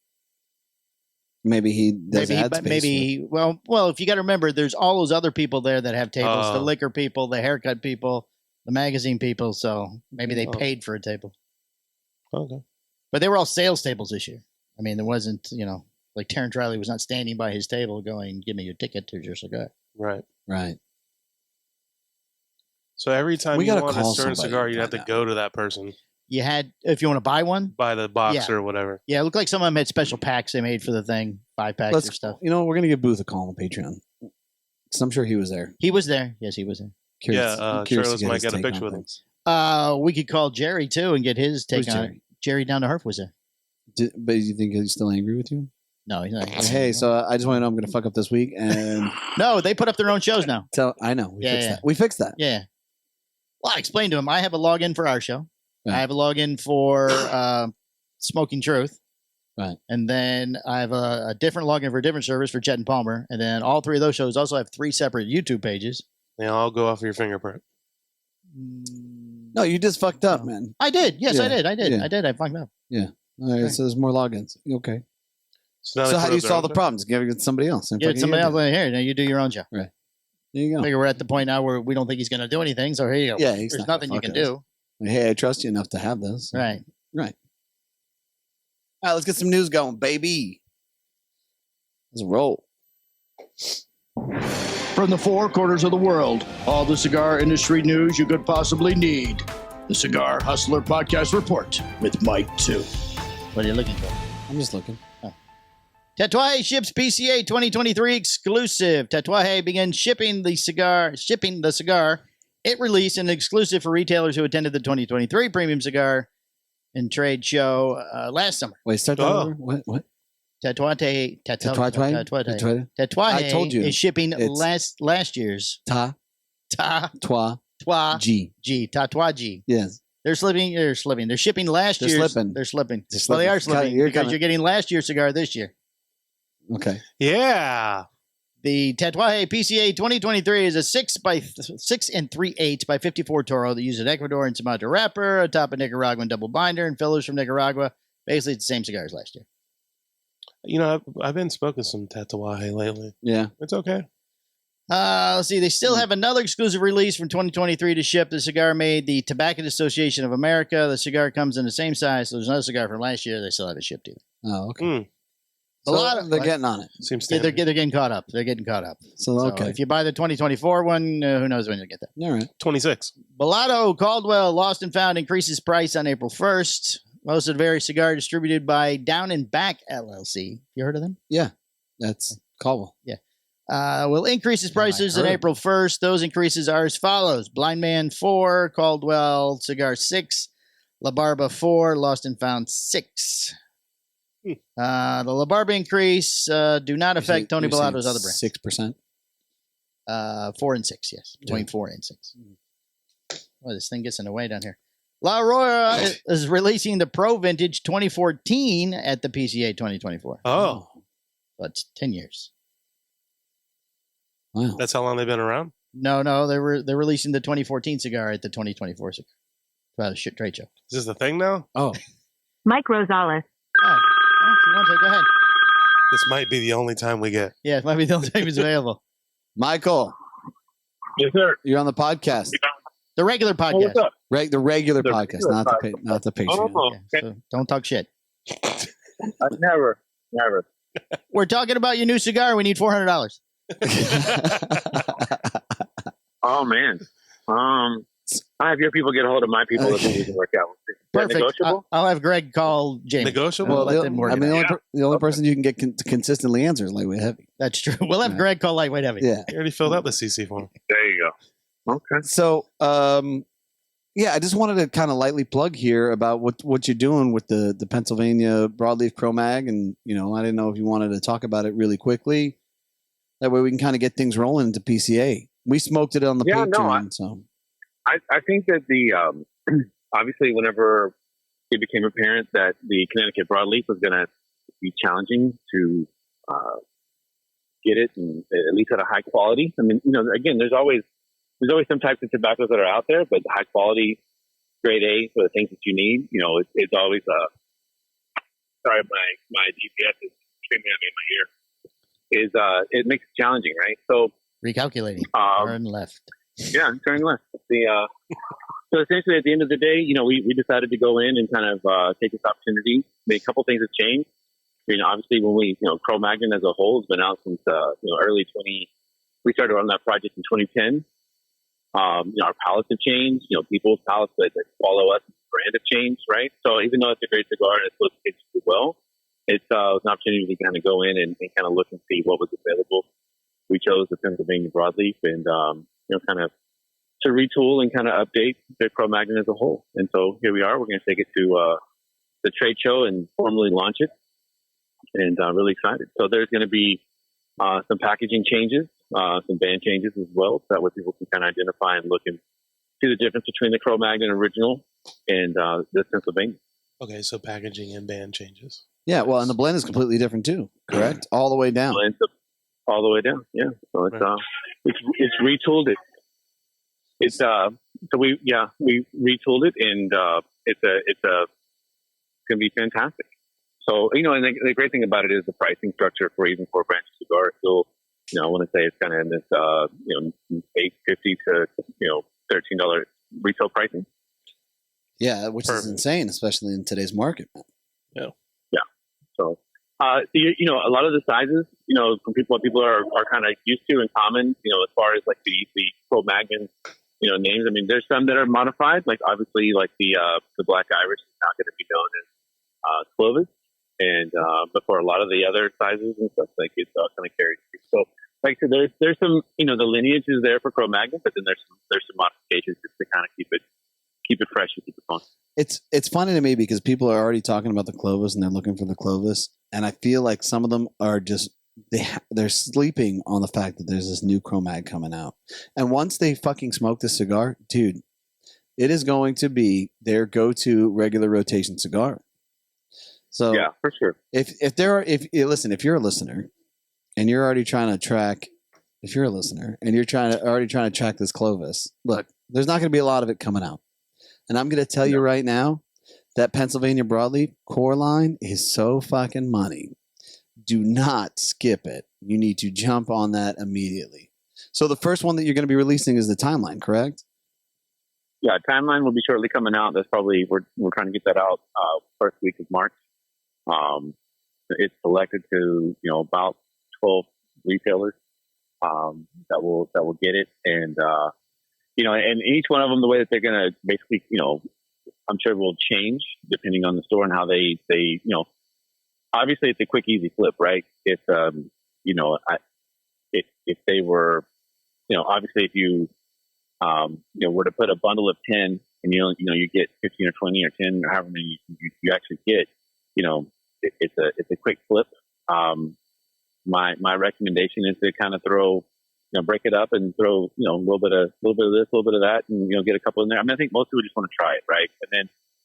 Maybe he does ad space. Well, if you got to remember, there's all those other people there that have tables: the liquor people, the haircut people, the magazine people. So maybe they paid for a table. Okay, but they were all sales tables this year. I mean, there wasn't, like Terrence Riley was not standing by his table going, "Give me your ticket to your cigar." Right. So every time you want a certain cigar, you have to go to that person. You had, if you want to buy one, buy the box or whatever. Yeah, it looked like some of them had special packs they made for the thing, 5-packs or stuff. You know, we're gonna give Booth a call on Patreon, because I'm sure he was there. He was there. Yes, he was there. Charles might get a picture with him. We could call Jerry too and get his take on it. Jerry Down to Earth was there. But you think he's still angry with you? No, he's not. Hey, so I just want to know I'm going to fuck up this week, and no, they put up their own shows now. I know. We fixed that. Yeah. Well, I explained to him. I have a login for our show. Right. I have a login for Smoking Truth. Right. And then I have a different login for a different service for Chet and Palmer. And then all three of those shows also have 3 separate YouTube pages. They all go off of your fingerprint. No, you just fucked up, man. I did. Yes, Yeah. I did. Yeah. I did. I fucked up. Yeah. All right. So there's more logins. Okay. So how do you solve the problems? Give it to somebody else. Give it to somebody else. Here, now you do your own show. Right. There you go. Figure we're at the point now where we don't think he's going to do anything. So here you go. Yeah. There's nothing you can do. Hey, I trust you enough to have this. Right. All right, let's get some news going, baby. Let's roll. From the 4 corners of the world, all the cigar industry news you could possibly need. The Cigar Hustler Podcast Report with Mike 2. What are you looking for? I'm just looking. Tatuaje ships PCA 2023 exclusive. Tatuaje begins shipping the cigar. It released an exclusive for retailers who attended the 2023 Premium Cigar and Trade Show last summer. Wait, start that over? What? Tatuaje. I told you. Is shipping last year's Tatuaje. Tatuaje. Yes. They're slipping. They're shipping last year's. They're slipping. Well, they are slipping because you're getting last year's cigar this year. Okay. Yeah. The Tatuaje PCA 2023 is a 6 3/8 by 54 Toro that uses an Ecuador and Sumatra wrapper, atop a Nicaraguan double binder, and fillers from Nicaragua. Basically, it's the same cigar as last year. You know, I've been smoking some Tatuaje lately. Yeah. It's okay. Let's see. They still have another exclusive release from 2023 to ship. The cigar made the Tobacco Association of America. The cigar comes in the same size. So there's another cigar from last year. They still haven't shipped either. Oh, okay. They're getting on it. Seems they're getting caught up. They're getting caught up. So okay. If you buy the 2024 one, who knows when you'll get that. All right. 26. Bellatto, Caldwell, Lost&Found increases price on April 1st. Most of the various cigar distributed by Down and Back LLC. You heard of them? Yeah. That's Caldwell. Yeah. Will increase its prices on April 1st. Those increases are as follows. Blind Man 4, Caldwell Cigar 6, La Barba 4, Lost&Found 6. The LaBarbe increase do not affect Tony Bellatto's other brands. 6%. 4 and 6, yes. Between 4 and 6. Oh, this thing gets in the way down here. La Aurora is releasing the Pro Vintage 2014 at the PCA 2024. Oh, That's 10 years. Wow. that's how long they've been around? No, they're releasing the 2014 cigar at the 2024 cigar. Trade show. Is this the thing now? Oh, Mike Rosales. Oh, if you want to, go ahead. This might be the only time we get. Yeah, it might be the only time it's available. Michael, Yes, sir. you're on the podcast. The regular podcast. what's up? The regular The podcast, regular not the Patreon. Oh, Yeah, so don't talk shit. Never. We're talking about your new cigar. We need $400. Oh man. I have your people get a hold of my people if we can work out. Is that Perfect. negotiable? I'll have Greg call Jamie. Negotiable? Well, Let them work it out. the only person you can get consistently answer is Lightweight Heavy. That's true. We'll have Greg call Lightweight Heavy. Yeah. You already filled out the CC form. There you go. Okay. So, yeah, I just wanted to kind of lightly plug here about what you're doing with the Pennsylvania Broadleaf Cro-Mag, and I didn't know if you wanted to talk about it really quickly. That way we can kind of get things rolling into PCA. We smoked it on the Patreon, so. I think that the obviously whenever it became apparent that the Connecticut broadleaf was going to be challenging to get it, and at least at a high quality. I mean, again, there's always some types of tobaccos that are out there, but high quality, grade A for the things that you need. It's always sorry, my GPS is screaming at me in my ear. It makes it challenging, right? So Recalculating. Turn left. Yeah, turning left. So essentially, at the end of the day, we decided to go in and kind of take this opportunity. A couple things have changed. Obviously, when Cro-Magnon as a whole has been out since early 20. We started on that project in 2010. Our palates have changed. People's palates that follow us, brand have changed, right? So even though it's a great cigar and it's looked well, it's an opportunity to kind of go in and kind of look and see what was available. We chose the Pennsylvania broadleaf and kind of to retool and kind of update the Cro-Magnon as a whole. And so here we are. We're going to take it to the trade show and formally launch it. And really excited. So there's going to be some packaging changes, some band changes as well. So that way people can kind of identify and look and see the difference between the Cro-Magnon original and the Pennsylvania. Okay, so packaging and band changes. Yeah, well, and the blend is completely different too, correct? All the way down. All the way down, yeah. So it's retooled it. It's we retooled it, and it's going to be fantastic. So and the great thing about it is the pricing structure for even for a branch cigar is still, I want to say it's kind of in this $8.50 to $13 retail pricing. Yeah, which is insane, especially in today's market. Yeah. So, a lot of the sizes, from what people are kind of used to and common, as far as like the Cro-Magnon, names. I mean, there's some that are modified, like obviously like the Black Irish is now going to be known as Clovis, and but for a lot of the other sizes and stuff, like it's kind of carried. So, like I said, there's some, the lineage is there for Cro-Magnon, but then there's some modifications just to kind of keep it fresh and keep it fun. It's funny to me because people are already talking about the Clovis and they're looking for the Clovis, and I feel like some of them are just they're sleeping on the fact that there's this new Cro-Mag coming out. And once they fucking smoke this cigar, dude, it is going to be their go-to regular rotation cigar. So yeah, for sure. If you're a listener and you're already trying to track, if you're a listener and you're already trying to track this Clovis, look, there's not going to be a lot of it coming out. And I'm going to tell you right now that Pennsylvania Broadleaf core line is so fucking money. Do not skip it. You need to jump on that immediately. So the first one that you're going to be releasing is the Timeline, correct? Yeah, Timeline will be shortly coming out. That's probably we're trying to get that out first week of March. It's selected to about 12 retailers that will get it, and and each one of them, the way that they're going to basically I'm sure will change depending on the store and how they obviously it's a quick easy flip, right? If if they were obviously if you were to put a bundle of 10 and you get 15 or 20 or 10 or however many you actually get, it's a quick flip. My recommendation is to kind of throw, break it up and throw, a little bit of this, a little bit of that, and get a couple in there. I mean, I think most people just want to try it, right?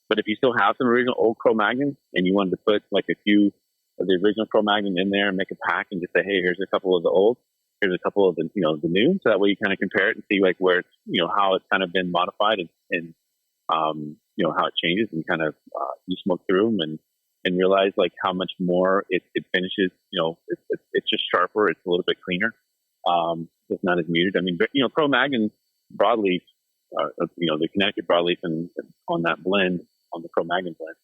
But if you still have some original old Cro-Magnon and you wanted to put like a few of the original Cro-Magnon in there and make a pack and just say, hey, here's a couple of the old, here's a couple of the the new, so that way you kind of compare it and see like where it's how it's kind of been modified and how it changes, and kind of you smoke through them and realize like how much more it finishes. It's just sharper. It's a little bit cleaner. It's not as muted. I mean, but, Cro-Magnon broadleaf, the Connecticut broadleaf and on that blend, on the Cro-Magnon blend,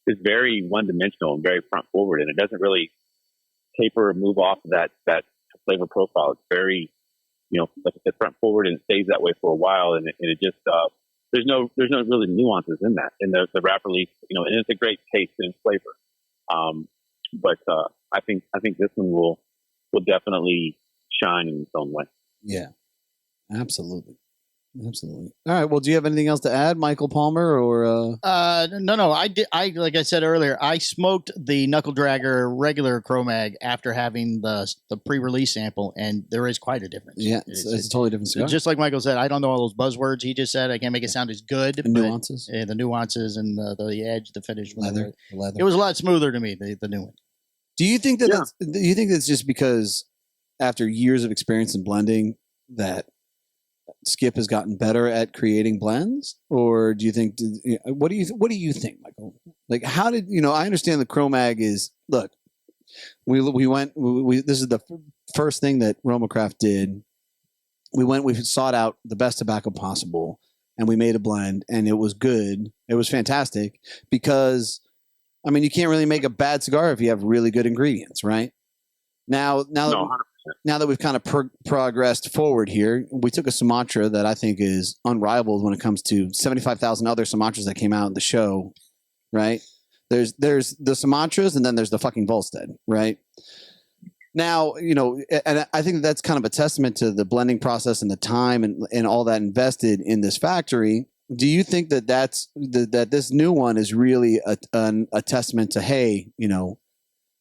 is very one-dimensional and very front forward, and it doesn't really taper or move off of that flavor profile. It's very, like I said, front forward, and it stays that way for a while, and it just there's no really nuances in that. In the wrapper leaf, and it's a great taste and flavor. But I think this one will definitely shine in its own way. Yeah, absolutely. Absolutely. All right. Well, do you have anything else to add, Michael Palmer, or? No. I did. Like I said earlier, I smoked the Knuckle Dragger regular Cro-Mag after having the pre-release sample, and there is quite a difference. Yeah, it's a totally different cigar. Just like Michael said, I don't know all those buzzwords he just said. I can't make it sound as good. The nuances. The nuances and the edge, the finish. Leather. It was a lot smoother to me, the new one. Do you think that? Do you think that's just because after years of experience in blending that Skip has gotten better at creating blends, or do you think? What do you think, Michael? Like, how did I understand the Cro-Mag is look. We this is the first thing that Romacraft did. We sought out the best tobacco possible, and we made a blend, and it was good. It was fantastic because, I mean, you can't really make a bad cigar if you have really good ingredients, right? Now that we've kind of progressed forward here, we took a Sumatra that I think is unrivaled when it comes to 75,000 other Sumatras that came out in the show, right? There's the Sumatras, and then there's the fucking Volstead, right? Now, and I think that's kind of a testament to the blending process and the time and all that invested in this factory. Do you think that that this new one is really a testament to, hey,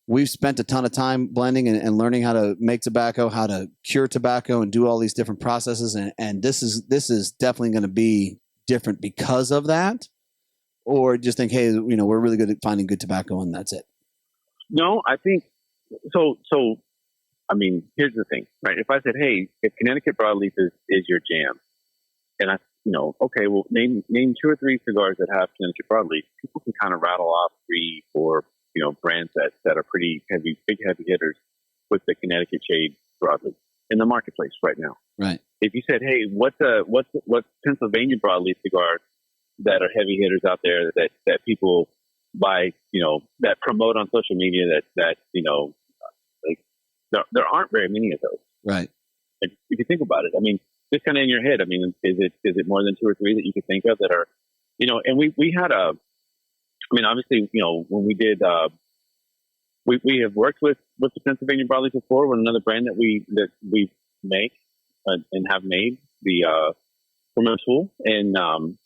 we've spent a ton of time blending and learning how to make tobacco, how to cure tobacco, and do all these different processes, and this is definitely going to be different because of that? Or just think, hey, we're really good at finding good tobacco, and that's it? No, I think so. I mean, here's the thing, right? If I said, hey, if Connecticut broadleaf is your jam, and okay, well, name 2 or 3 cigars that have Connecticut broadleaf, people can kind of rattle off 3, 4, brands that are pretty heavy, big heavy hitters with the Connecticut shade broadleaf in the marketplace right now. Right. If you said, hey, what Pennsylvania broadleaf cigars that are heavy hitters out there that people buy, that promote on social media that like there aren't very many of those. Right. If you think about it, I mean, just kind of in your head, I mean, is it more than 2 or 3 that you could think of that are, and we had obviously, when we did, we have worked with the Pennsylvania broadleaf before, with another brand that we make and have made, the Ferment Tool, and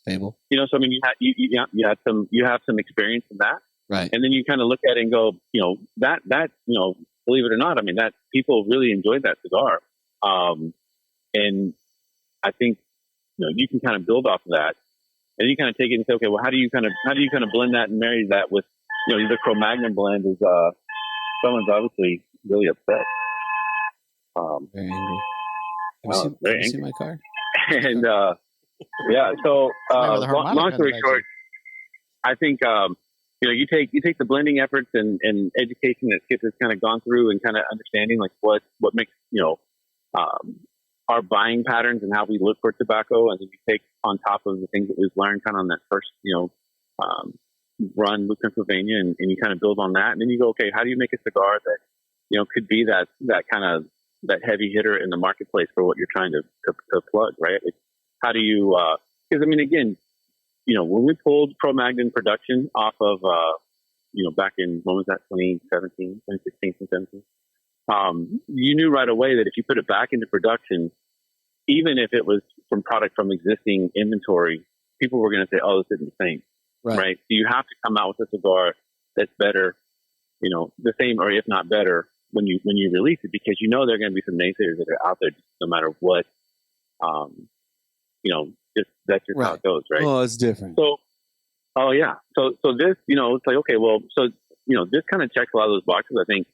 Fable. So I mean, you have some experience in that, right? And then you kind of look at it and go, that believe it or not, I mean, that people really enjoyed that cigar, and I think you can kind of build off of that. And you kind of take it and say, okay, well, how do you kind of blend that and marry that with, the Cro-Magnon blend is, someone's obviously really upset. Very angry. Have you seen my car? And, yeah, so, long story short, I think, you take the blending efforts and education that Skip has kind of gone through, and kind of understanding like what makes, our buying patterns and how we look for tobacco, and then you take on top of the things that we've learned kind of on that first, run with Pennsylvania, and you kind of build on that, and then you go, okay, how do you make a cigar that, could be that kind of that heavy hitter in the marketplace for what you're trying to plug, right? Like, how do you? Because I mean, again, when we pulled Cro-Magnon production off of, back in, when was that? 2016, 2017. You knew right away that if you put it back into production, even if it was from product from existing inventory, people were going to say, oh, this isn't the same. Right. So you have to come out with a cigar that's better, the same or if not better when you release it, because there are going to be some naysayers that are out there no matter what. Just that's just how it goes, right? Oh, it's different. So, So this, it's like, okay, well, so this kind of checks a lot of those boxes. I think,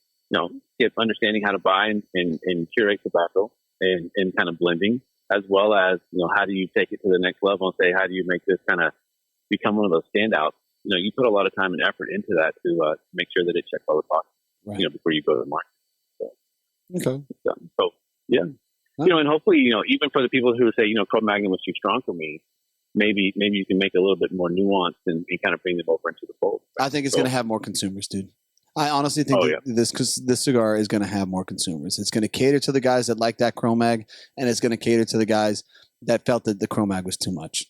get understanding how to buy and curate tobacco and kind of blending, as well as, how do you take it to the next level and say, how do you make this kind of become one of those standouts? You put a lot of time and effort into that to make sure that it checks all the boxes, right. Before you go to the market. So, okay. So yeah. And hopefully, even for the people who say, Cro-Magnon was too strong for me, maybe you can make it a little bit more nuanced and kind of bring them over into the fold. I think it's going to have more consumers, dude. I honestly think this cigar is going to have more consumers. It's going to cater to the guys that like that Cro-Mag, and it's going to cater to the guys that felt that the Cro-Mag was too much.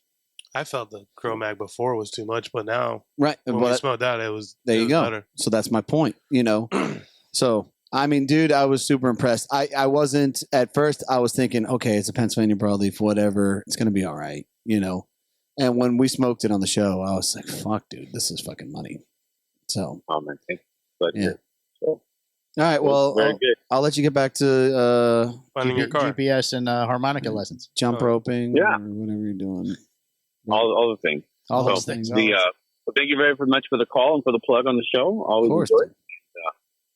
I felt the Cro-Mag before was too much, but now when we smelled that, it was there. You go. Better. So that's my point. So. I mean, dude, I was super impressed. I wasn't at first. I was thinking, okay, it's a Pennsylvania broadleaf, whatever. It's gonna be all right, And when we smoked it on the show, I was like, "Fuck, dude, this is fucking money." So, man, but yeah. All right, well, I'll let you get back to finding your car, GPS, and harmonica lessons, jump roping, or whatever you're doing. All the things, all those things. Well, thank you very much for the call and for the plug on the show. Always enjoy it.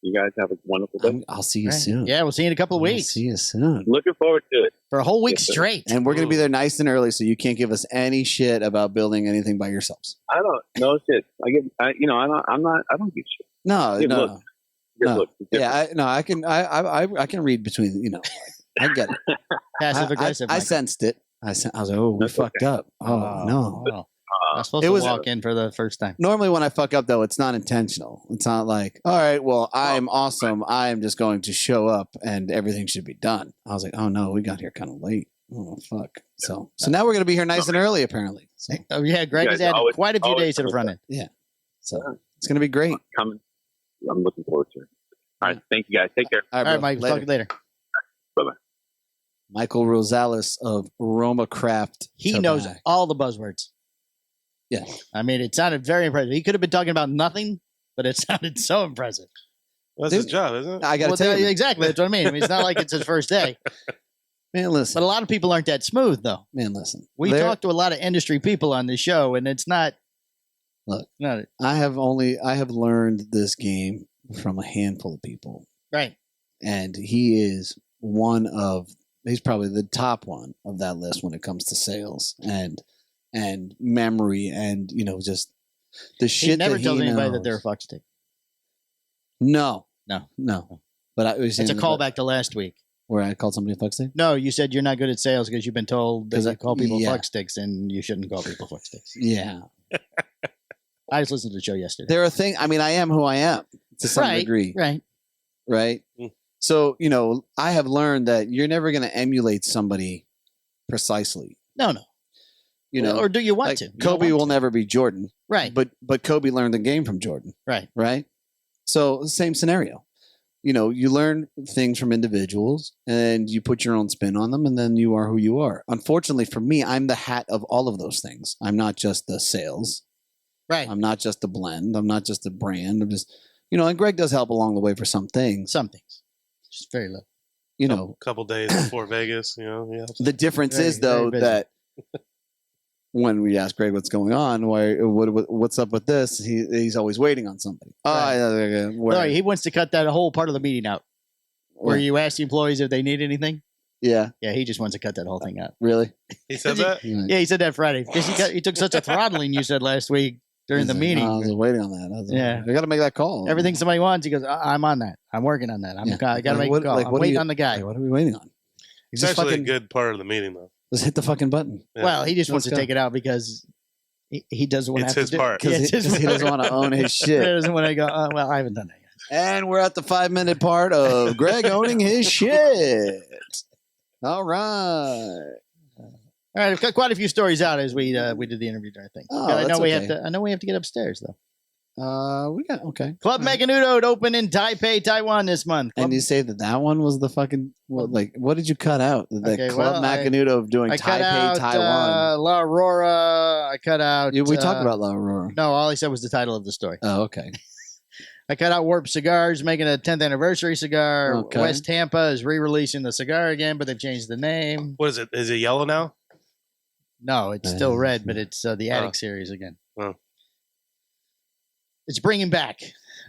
You guys have a wonderful day. I'll see you soon. Yeah, we'll see you in a couple of weeks. See you soon. Looking forward to it. For a whole week straight. And we're going to be there nice and early, so you can't give us any shit about building anything by yourselves. I don't know shit. I don't give shit. No. Look. Yeah, I can read between, I get it. Passive aggressive. I sensed it. I was like, oh, we fucked up. Oh, no. Oh. I was supposed to walk in for the first time. Normally when I fuck up, though, it's not intentional. It's not like, all right, well, I'm awesome. I am just going to show up and everything should be done. I was like, oh, no, we got here kind of late. Oh, fuck. So now we're going to be here nice and early, apparently. So. Oh, yeah, Greg has had quite a few days to the front end. Yeah. So it's going to be great. I'm looking forward to it. All right. Thank you, guys. Take care. All right, Mike. Talk to you later. Bye-bye. Michael Rosales of Roma Craft. He knows all the buzzwords. Yeah. I mean, it sounded very impressive. He could have been talking about nothing, but it sounded so impressive. Well, that's his job, isn't it? I got to tell you. Exactly. That's what I mean. I mean, it's not like it's his first day. Man, listen. But a lot of people aren't that smooth, though. Man, listen. We talk to a lot of industry people on this show, and it's not. Look, I have learned this game from a handful of people. Right. And he's probably the top one of that list when it comes to sales and memory and, just the shit. He never that tells he anybody knows. that they're a fuck stick. No. But it's a callback to last week. Where I called somebody a fuck stick? No, you said you're not good at sales because you've been told that you call people fuck sticks and you shouldn't call people fuck sticks. Yeah. I just listened to the show yesterday. There are things, I mean, I am who I am to some degree. Right. Mm. So, I have learned that you're never going to emulate somebody precisely. No. Or do you want to? Kobe will never be Jordan. Right. But Kobe learned the game from Jordan. Right. So same scenario. You learn things from individuals and you put your own spin on them and then you are who you are. Unfortunately for me, I'm the hat of all of those things. I'm not just the sales. Right. I'm not just the blend. I'm not just the brand. I'm just, and Greg does help along the way for some things. Some things. Just very low. A couple days before Vegas, Yeah. The difference is though that when we ask Greg what's going on, what's up with this, he's always waiting on somebody. Right. He wants to cut that whole part of the meeting out, where you ask the employees if they need anything. Yeah. Yeah, he just wants to cut that whole thing out. Really? He said that? Yeah, he said that Friday because he took such a throttling. You said last week during the meeting. I was waiting on that. I got to make that call. Everything somebody wants, he goes, I'm on that. I'm working on that. I got to make a call. I'm waiting on the guy. What are we waiting on? It's actually a good part of the meeting, though. Just hit the fucking button. Yeah. Well, he just wants to take it out because he doesn't want to have to do it. Because he doesn't want to own his shit. He doesn't want to go, well, I haven't done that yet. And we're at the 5-minute part of Greg owning his shit. All right. All right, I've got quite a few stories out as we did the interview during thing. Oh, I know we have to get upstairs though. We got Club Macanudo to open in Taipei, Taiwan this month. And you say that one was the fucking what did you cut out? Club Macanudo of doing Taipei, Taiwan. La Aurora. I cut out. We talked about La Aurora. No, all he said was the title of the story. Oh, okay. I cut out Warp Cigars, making a 10th anniversary cigar. Okay. West Tampa is re-releasing the cigar again, but they've changed the name. What is it? Is it yellow now? No, it's still red, but it's the Attic series again. Oh. It's bringing back,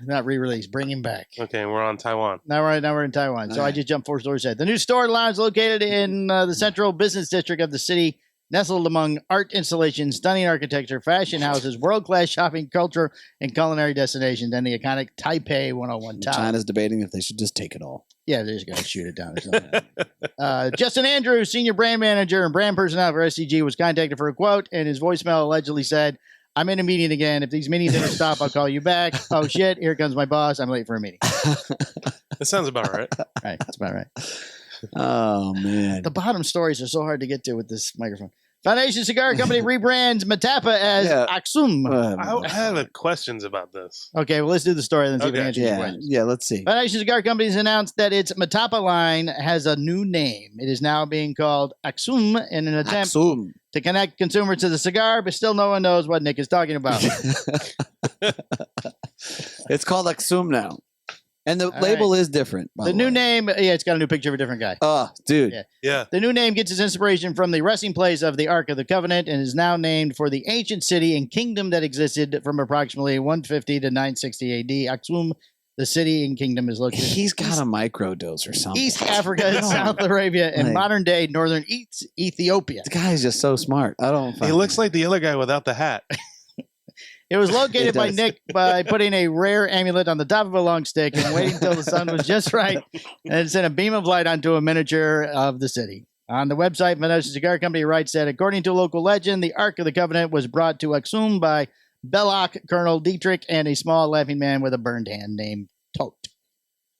not re-release, bringing back. Okay, we're on Taiwan. Now we're in Taiwan. So I just jumped 4 stores ahead. The new store lounge located in the central business district of the city, nestled among art installations, stunning architecture, fashion houses, world-class shopping, culture, and culinary destinations, and the iconic Taipei 101 Tower. China's debating if they should just take it all. Yeah, they're just going to shoot it down or something. Justin Andrews, senior brand manager and brand personnel for SCG, was contacted for a quote, and his voicemail allegedly said, I'm in a meeting again. If these meetings don't stop, I'll call you back. Oh, shit. Here comes my boss. I'm late for a meeting. That sounds about right. Right. That's about right. Oh, man. The bottom stories are so hard to get to with this microphone. Foundation Cigar Company rebrands Matapa as Aksum. I have questions about this. Okay, well, let's do the story and then see if we can answer your questions. Yeah, let's see. Foundation Cigar Company has announced that its Matapa line has a new name. It is now being called Aksum in an attempt to connect consumers to the cigar, but still no one knows what Nick is talking about. It's called Aksum now. And the label is different. The new name, it's got a new picture of a different guy. Oh, dude. Yeah. The new name gets its inspiration from the resting place of the Ark of the Covenant and is now named for the ancient city and kingdom that existed from approximately 150 to 960 AD. Aksum, the city and kingdom, is located. He's got a microdose or something. East Africa and South Arabia and modern-day northern Ethiopia. The guy is just so smart. He looks like the other guy without the hat. It was located by Nick by putting a rare amulet on the top of a long stick and waiting until the sun was just right and sent a beam of light onto a miniature of the city. On the website, Foundation Cigar Company writes that according to local legend, the Ark of the Covenant was brought to Aksum by Belloc Colonel Dietrich and a small laughing man with a burned hand named Tote.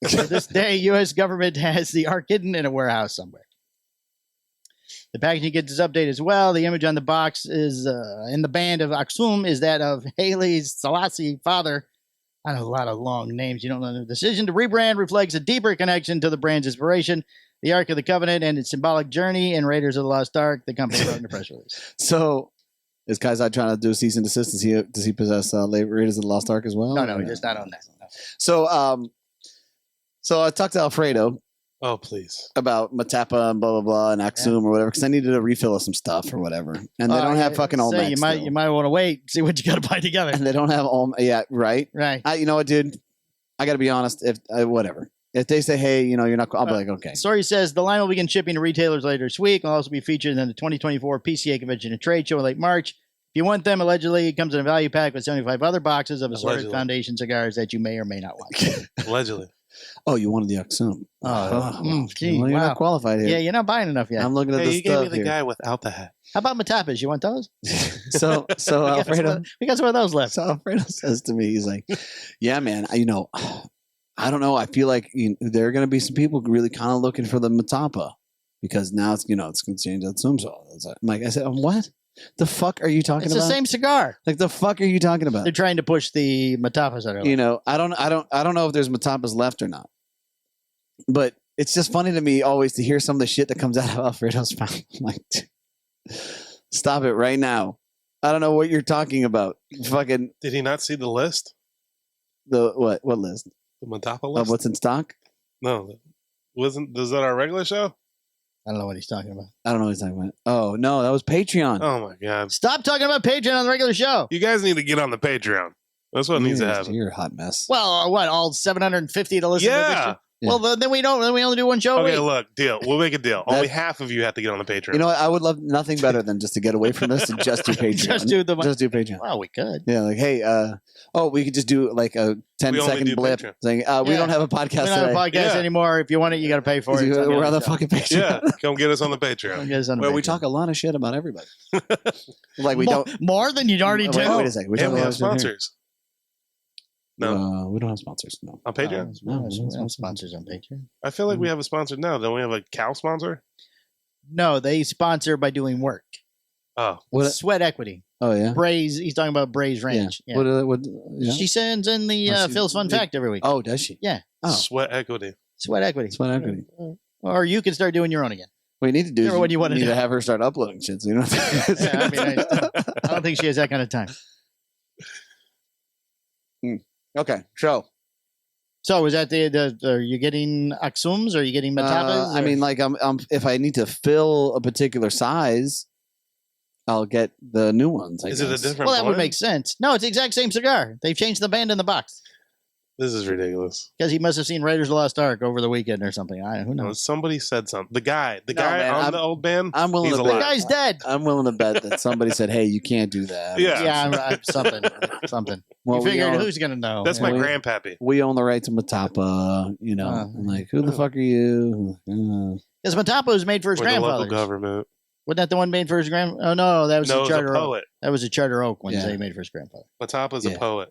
To this day, U.S. government has the Ark hidden in a warehouse somewhere. The packaging gets its update as well. The image on the box is in the band of Aksum is that of Haile Selassie, father. I know a lot of long names. You don't know. The decision to rebrand reflects a deeper connection to the brand's inspiration, the Ark of the Covenant, and its symbolic journey in Raiders of the Lost Ark. The company wrote in a press release. So, is Kaiser trying to do a cease and desist? Does he possess Raiders of the Lost Ark as well? No, he does not own that. No. So I talked to Alfredo. Oh, please. About Matapa and blah, blah, blah, and Aksum or whatever, because I needed a refill of some stuff or whatever. And they don't have fucking Olmecs. You might want to wait, see what you got to buy together. And they don't have Olmecs. Yeah, right? Right. You know what, dude? I got to be honest. If whatever. If they say, hey, you're not, I'll be like, okay. Story says the line will begin shipping to retailers later this week. Will also be featured in the 2024 PCA Convention and Trade Show in late March. If you want them, allegedly, it comes in a value pack with 75 other boxes of assorted Foundation cigars that you may or may not want. Allegedly. Oh, you wanted the Aksum. Gee, you're not qualified here. Yeah, you're not buying enough yet. I'm looking at this you stuff gave me the guy without the hat. How about Matapas? You want those? So Alfredo, we got some of those left. So Alfredo says to me, he's like, "Yeah, man, I don't know. I feel like there are going to be some people really kind of looking for the Matapa because now it's it's going to change that Aksum." So I'm like, I said, what? The fuck are you talking about? It's the same cigar. Like the fuck are you talking about? They're trying to push the Matapas out. I don't know if there's Matapas left or not. But it's just funny to me always to hear some of the shit that comes out of Alfredo's mouth. I'm like, stop it right now. I don't know what you're talking about. Fucking. Did he not see the list? The what? What list? The Matapa list. Of what's in stock? No, was that our regular show? I don't know what he's talking about. I don't know what he's talking about. Oh no, that was Patreon. Oh my god! Stop talking about Patreon on the regular show. You guys need to get on the Patreon. That's what needs to happen. You're a hot mess. Well, what? All 750 to listen to this show? Yeah. Well, then we don't. Then we only do one show. Okay, look, deal. We'll make a deal. Only half of you have to get on the Patreon. You know what? I would love nothing better than just to get away from this and just do Patreon. just do Patreon. Well, we could. Yeah, like, hey, we could just do like a 10-second blip saying, we don't have a podcast We don't have a podcast anymore. If you want it, you got to pay for it. We're on the fucking Patreon. Yeah, come get us on the Patreon. Where we talk a lot of shit about everybody. Like we don't more than you already do. Wait a second. And we have sponsors. No, we don't have sponsors. No, on Patreon. No, we don't have sponsors on Patreon. I feel like we have a sponsor now. Don't we have a cow sponsor? No, they sponsor by doing work. Oh, Sweat Equity. Oh yeah, Braze. He's talking about Braze Ranch. Yeah. Yeah. She sends in the Phil's Fun Fact every week. Oh, does she? Yeah. Oh. Sweat Equity. Sweat Equity. Sweat Equity. Or you can start doing your own again. What you need to do is what you want to need do. to have her start uploading shit. So you don't have to I don't think she has that kind of time. Okay, so So is that are you getting Axums? Or are you getting Matapas? I mean, like, I'm if I need to fill a particular size, I'll get the new ones. I Is guess. it a different well, that would blend? make sense. No, it's the exact same cigar. They've changed the band in the box This is ridiculous. because he must have seen Raiders of the Lost Ark over the weekend or something. Who No, knows? somebody said something. The guy man, on the old band. I'm willing he's to The alive. guy's dead. I'm willing to bet that somebody said, "Hey, you can't do that." Yeah. Yeah, something. Well, you we figured own- who's gonna know? That's Yeah. my we- grandpappy. We own the right to Matapa. You know, I'm like, who the fuck are you? Because Matapa was made for his Or the local grandfather. government. Wasn't that the one made for his grand? Oh no, that was No, a it was a Charter Oak. poet. That was a Charter Oak one Yeah. that he made for his grandfather. Matapa's Yeah. a poet.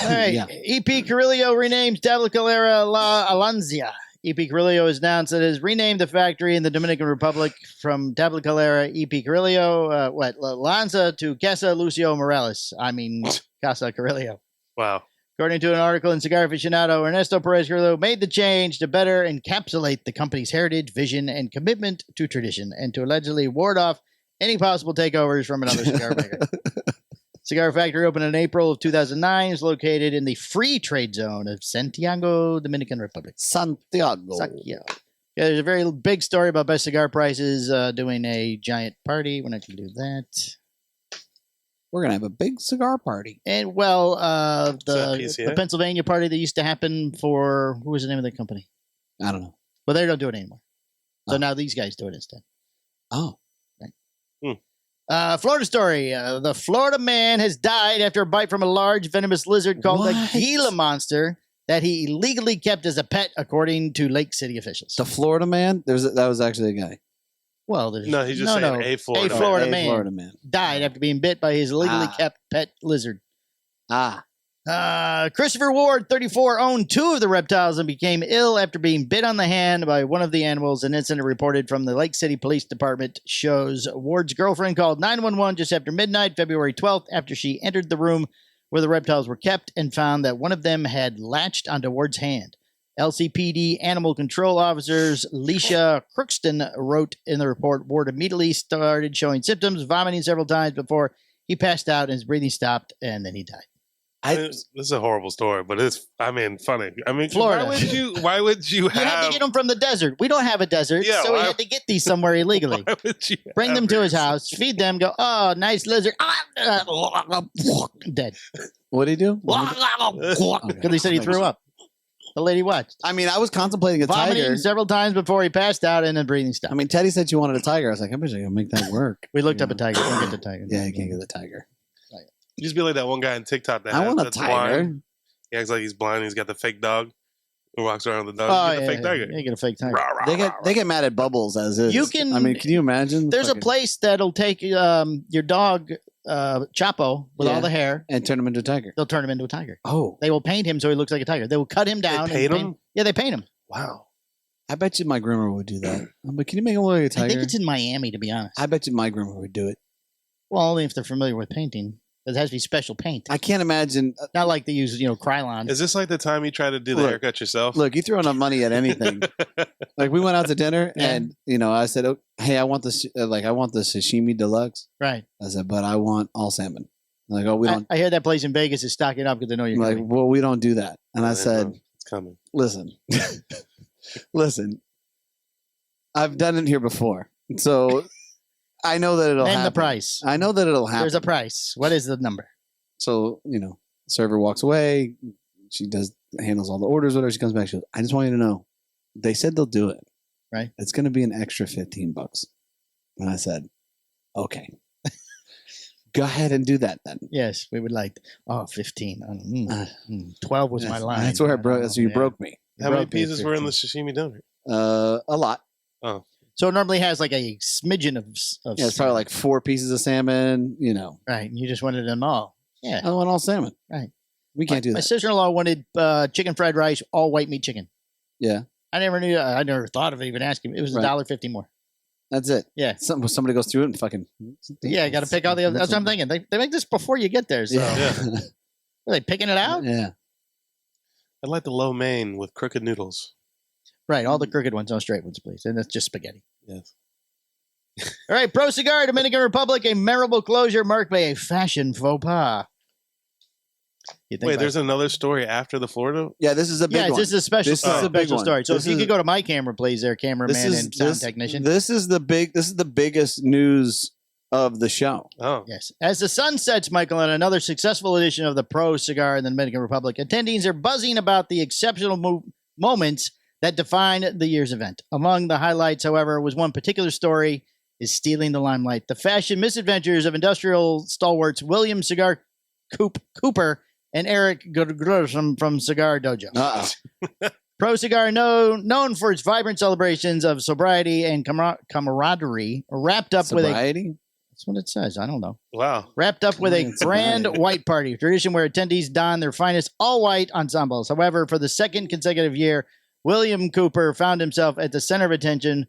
All right. Yeah. EP Carrillo renames Tabacalera La Alonzia. EP Carrillo has announced that it has renamed the factory in the Dominican Republic from Tabacalera EP Carrillo, La Lanza to Casa Lucio Morales. I mean, Casa Carrillo. Wow. According to an article in Cigar Aficionado, Ernesto Perez Carrillo made the change to better encapsulate the company's heritage, vision, and commitment to tradition, and to allegedly ward off any possible takeovers from another cigar maker. Cigar factory opened in April of 2009. Is located in the free trade zone of Santiago, Dominican Republic. Santiago. Yeah, there's a very big story about best cigar prices doing a giant party. We're not going to do that. We're gonna have a big cigar party. And well, that the PCA? Pennsylvania party that used to happen for who was the name of the company? I don't know. But they don't do it anymore. So Oh. now these guys do it instead. Oh, Florida story. The Florida man has died after a bite from a large venomous lizard called the What? Gila monster that he illegally kept as a pet, according to Lake City officials. the Florida man. That was actually a guy. Well, there's No, he's just saying a Florida A Florida A man Florida man. died after being bit by his illegally kept pet lizard. Ah, Christopher Ward, 34, owned two of the reptiles and became ill after being bit on the hand by one of the animals. An incident reported from the Lake City Police Department shows Ward's girlfriend called 911 just after midnight, February 12th, after she entered the room where the reptiles were kept and found that one of them had latched onto Ward's hand. LCPD animal control officers Leisha Crookston wrote in the report Ward immediately started showing symptoms, vomiting several times before he passed out and his breathing stopped, and then he died. This is a horrible story, but it's, funny. Florida. Why would you You had to get them from the desert. We don't have a desert, Yeah, so we why- had to get these somewhere illegally. why would you Bring have them to his these? house, feed them, go, oh, nice lizard. Dead. what did he do? Because he said he threw up. The lady watched. I mean, I was contemplating a Vomiting tiger. several times before he passed out and then breathing stopped. I mean, Teddy said she wanted a tiger. I was like, I bet I can make that work. We looked up a tiger. Can't get the tiger. Yeah, you can't get the tiger. You just be like that one guy on TikTok that I want a that's tiger. blind. He acts like he's blind. He's got the fake dog. He walks around with the dog. Oh, You get the fake tiger. You get a fake tiger. Rah, rah, They rah, rah. get mad at Bubbles as is. You can- I mean, can you imagine? There's a Fucking- place that'll take your dog, Chapo, with Yeah. all the hair. and turn him into a tiger. They'll turn him into a tiger. Oh, They will paint him so he looks like a tiger. They will cut him down. paint and him? Yeah, they paint him. Wow. I bet you my groomer would do that. But can you make him look like a tiger? I think it's in Miami, to be honest. I bet you my groomer would do it. Well, only if they're familiar with painting. It has to be special paint. I can't imagine. Not like they use, Krylon. Is this like the time you try to do the Look, haircut yourself? Look, you throw enough money at anything. Like we went out to dinner, Yeah. and I said, oh, "Hey, I want this. I want the sashimi deluxe." Right. I said, "But I want all salmon." They're like, oh, we don't. I hear that place in Vegas is stocking up because they know you're I'm like, coming. well, we don't do that. And I Yeah, said, no, it's coming. listen, listen. I've done it here before, so I know that it'll Name happen. the price. I know that it'll happen. There's a price. What is the number? So, server walks away. She handles all the orders, whatever. She comes back. She goes, I just want you to know, they said they'll do it. Right. It's going to be an extra $15. And I said, okay, go ahead and do that then. Yes, we would like. 15. 12 was my line. That's where I broke. don't That's know. where you Yeah. broke me. How many broke me at pieces were in the 15. sashimi dinner? A lot. So it normally has like a smidgen of Yeah, it's probably like 4 pieces of salmon, right. And you just wanted them all. Yeah. I want all salmon. Right. We can't do My that. sister-in-law wanted chicken fried rice, all white meat chicken. Yeah. I never thought of even asking. It was Right. $1.50 more. That's it. Yeah. Somebody goes through it and fucking. Yeah, got to pick all the other. That's what I'm thinking. They make this before you get there. So Yeah. are they picking it out? Yeah. I'd like the lo mein with crooked noodles. Right. All the crooked ones, no straight ones, please. And that's just spaghetti. Yes. All right. Pro Cigar, Dominican Republic, a memorable closure marked by a fashion faux pas. You think Wait, about there's it. another story after the Florida? Yeah, this is a big Yeah, one. this is a special, This is a big special one. story. So This if you is- could go to my camera, please, there, cameraman and sound technician. This is the biggest news of the show. Oh, Yes. As the sun sets, Michael, on another successful edition of the Pro Cigar in the Dominican Republic, attendees are buzzing about the exceptional moments that define the year's event. Among the highlights, however, was one particular story is stealing the limelight. The fashion misadventures of industrial stalwarts William Cigar Cooper and Eric Grisham from Cigar Dojo. Uh-oh. Pro Cigar, known for its vibrant celebrations of sobriety and camaraderie, wrapped up with a... Sobriety? That's what it says. I don't know. wow. Wrapped up with a It's grand right. white party, a tradition where attendees don their finest all-white ensembles. However, for the second consecutive year, William Cooper found himself at the center of attention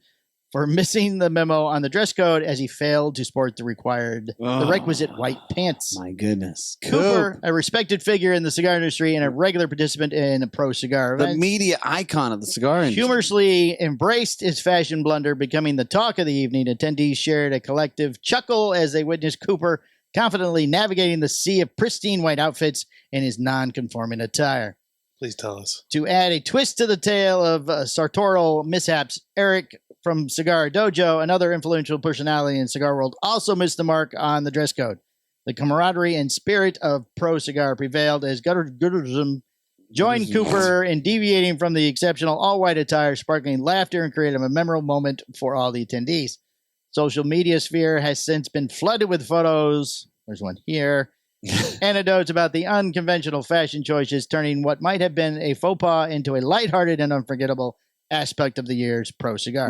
for missing the memo on the dress code as he failed to sport the requisite white pants. My goodness. Cooper, a respected figure in the cigar industry and a regular participant in pro cigar The events, media icon of the cigar industry. humorously embraced his fashion blunder, becoming the talk of the evening. Attendees shared a collective chuckle as they witnessed Cooper confidently navigating the sea of pristine white outfits in his non-conforming attire. Please tell us. To add a twist to the tale of sartorial mishaps, Eric from Cigar Dojo, another influential personality in cigar world, also missed the mark on the dress code. The camaraderie and spirit of pro cigar prevailed as Gooderism joined Cooper in deviating from the exceptional all-white attire, sparkling laughter and creating a memorable moment for all the attendees. Social media sphere has since been flooded with photos. There's one here. Anecdotes about the unconventional fashion choices, turning what might have been a faux pas into a lighthearted and unforgettable aspect of the year's pro cigar.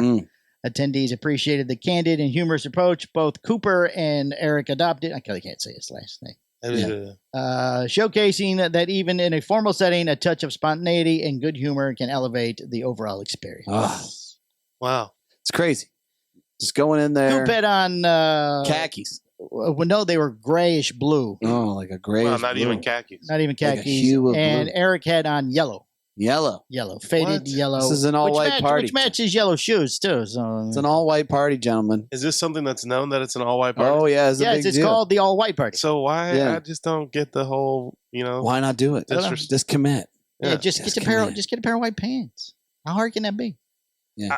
Attendees appreciated the candid and humorous approach both Cooper and Eric adopted. I can't say his last name. Showcasing that even in a formal setting, a touch of spontaneity and good humor can elevate the overall experience. Oh, Wow. it's crazy. Just going in there. Coop had on khakis. well, no, they were grayish blue, Oh, like a gray. Wow, not even khakis. not even Like a khakis. hue of And blue. Eric had on yellow, Yellow. faded What? yellow. This is an all-white party. which matches yellow shoes too. So It's an all-white party, gentlemen. Is this something that's known that it's an all-white party? Oh yeah, it's a yes, big it's deal. called the all white party. So why? Yeah. I just don't get the whole, Why not do it? Disres- Just commit. Yeah, just Just get a pair. come in. Just get a pair of white pants. How hard can that be?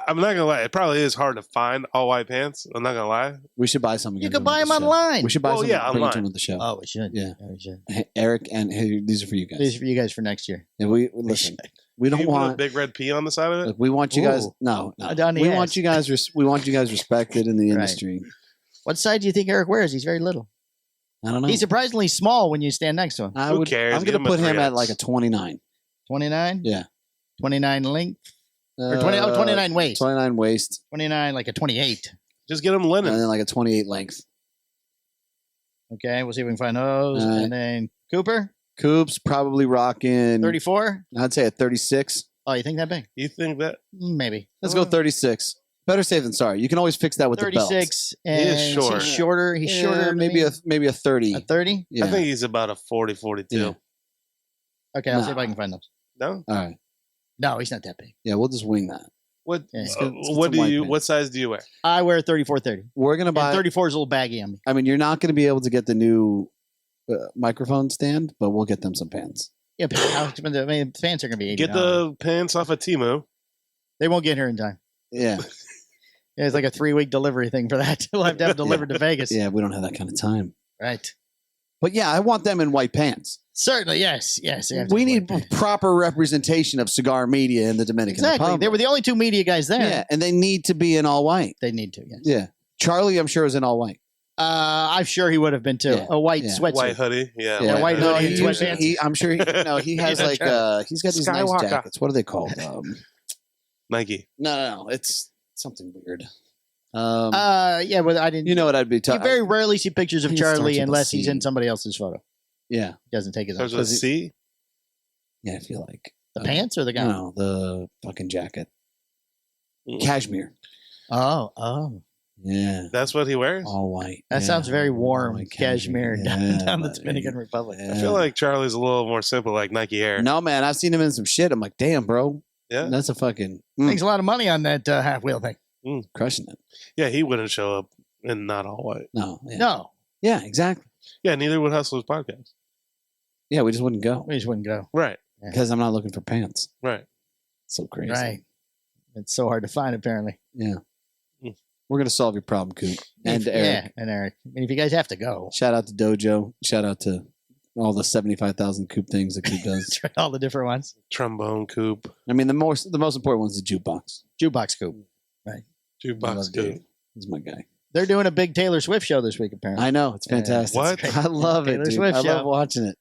I'm not gonna lie. It probably is hard to find all white pants. I'm not gonna lie. We should buy some. You again could to buy the them show. online. We should buy Well, some. yeah, and bring it to online. them with the show. Oh, we should. Yeah. we should. Hey, Eric, and hey, these are for you guys. These are for you guys for next year. And we listen. We Can don't you put a want. big red P on the side of it. Look, we want you guys. Ooh. No, Down the we ass. want you guys. We want you guys respected in the Right. industry. What side do you think Eric wears? He's very little. I don't know. He's surprisingly small when you stand next to him. I Who would. cares? I'm Give going him to a put him 3X. at like a 29. 29? Yeah. 29 length? Or 29 waist. 29 waist, 29, like a 28. Just get them and linen. then like a 28 length. Okay, we'll see if we can find those. All right. And then Cooper, Coops probably rocking. 34. I'd say a 36. Oh, you think that big? You think that? Maybe. Let's go 36. Better safe than sorry. You can always fix that with the belt. 36. He And is short. He's shorter. He's Yeah, shorter. than maybe me. a 30. A 30? Yeah. I think he's about a 40, 42. Yeah. Okay, I'll see No. if I can find those. No. All right. No, he's not that big. Yeah, we'll just wing that. What? Yeah. Let's get what some do white you? pants. What size do you wear? I wear 34, 30. We're gonna And buy. 34 is a little baggy on me. I mean, you're not gonna be able to get the new microphone stand, but we'll get them some pants. Yeah, but I mean, fans are going to be $80. Get the pants off of Temu. They won't get here in time. Yeah, Yeah, it's like a 3-week delivery thing for that. We'll have to have it delivered to Vegas. yeah. We don't have that kind of time. Right. But yeah, I want them in white pants. Certainly, yes. Yes. they have to We have need white pants. proper representation of cigar media in the Dominican Exactly. Republic. They were the only two media guys there. Yeah, and they need to be in all white. They need to, yes. Yeah, Charlie, I'm sure, is in all white. I'm sure he would have been too. Yeah. A white Yeah. sweatsuit. White hoodie. Yeah. Yeah, white No, hoodie he and usually- sweatpants. I'm sure. He has Yeah, like sure. he's got these Skywalker. nice jackets. What are they called? Nike. No, it's something weird. Yeah, but I didn't. You know what I'd be you talking. very rarely see pictures of He starts Charlie with a unless he's C. in somebody else's photo. Yeah, He doesn't take his own. There's a C. yeah. I feel like The pants or the gown? No, the fucking jacket, Mm. cashmere. Oh. Yeah, That's what he wears. all white. That Yeah, sounds very all warm. white Cashmere down the buddy. Dominican Republic. I feel like Charlie's a little more simple, like Nike Air. No, man, I've seen him in some shit. I'm like, damn, bro, Yeah. that's a fucking Makes a lot of money on that half wheel thing. crushing it. Yeah, he wouldn't show up in not all white. No, yeah. No. Yeah, exactly. Yeah, neither would Hustlers Podcast. Yeah, we just wouldn't go We just wouldn't go. Right. because I'm not looking for pants. Right. So crazy. Right. It's so hard to find, apparently. Yeah. Mm. We're gonna solve your problem, Coop, and Eric. Yeah, and Eric. I mean, if you guys have to go, Shout out to Dojo. Shout out to all the 75,000 Coop things that Coop does. all the different ones. Trombone coop. I mean, the most important one's the jukebox. Jukebox Coop. Jukebox coop. He's my guy. They're doing a big Taylor Swift show this week, apparently. I know, it's fantastic. What? I love it, Taylor dude. Swift I show. love watching it.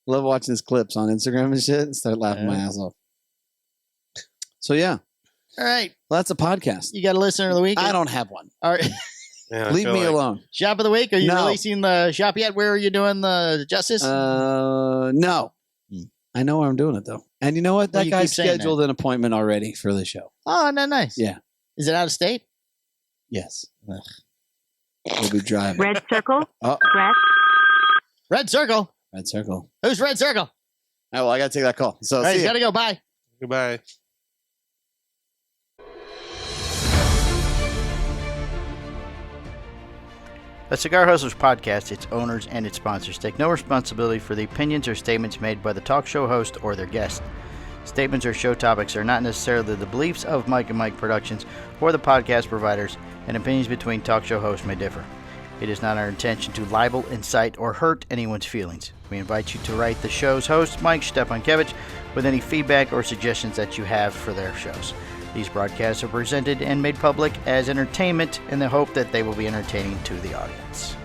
Love watching his clips on Instagram and shit and start laughing my ass off. So yeah, All right. well, that's a podcast. You got a listener of the week? I don't have one. All right. Yeah, I Leave feel me like- alone. Shop of the week? Are you No. releasing the shop yet? Where are you doing the Justice? No. I know where I'm doing it though. And you know what? Well, That you guy keep saying scheduled an appointment already for the show. Oh, no, nice. Yeah. Is it out of state? Yes. We'll be driving. Red circle. Oh, Red Circle. red circle. Who's Red Circle? Oh, well, I got to take that call. So All right, see he's ya. got to go. Bye. Goodbye. The Cigar Hustlers Podcast, its owners, and its sponsors take no responsibility for the opinions or statements made by the talk show host or their guest. Statements or show topics are not necessarily the beliefs of Mike and Mike Productions or the podcast providers, and opinions between talk show hosts may differ. It is not our intention to libel, incite, or hurt anyone's feelings. We invite you to write the show's host, Mike Stepankevich, with any feedback or suggestions that you have for their shows. These broadcasts are presented and made public as entertainment in the hope that they will be entertaining to the audience.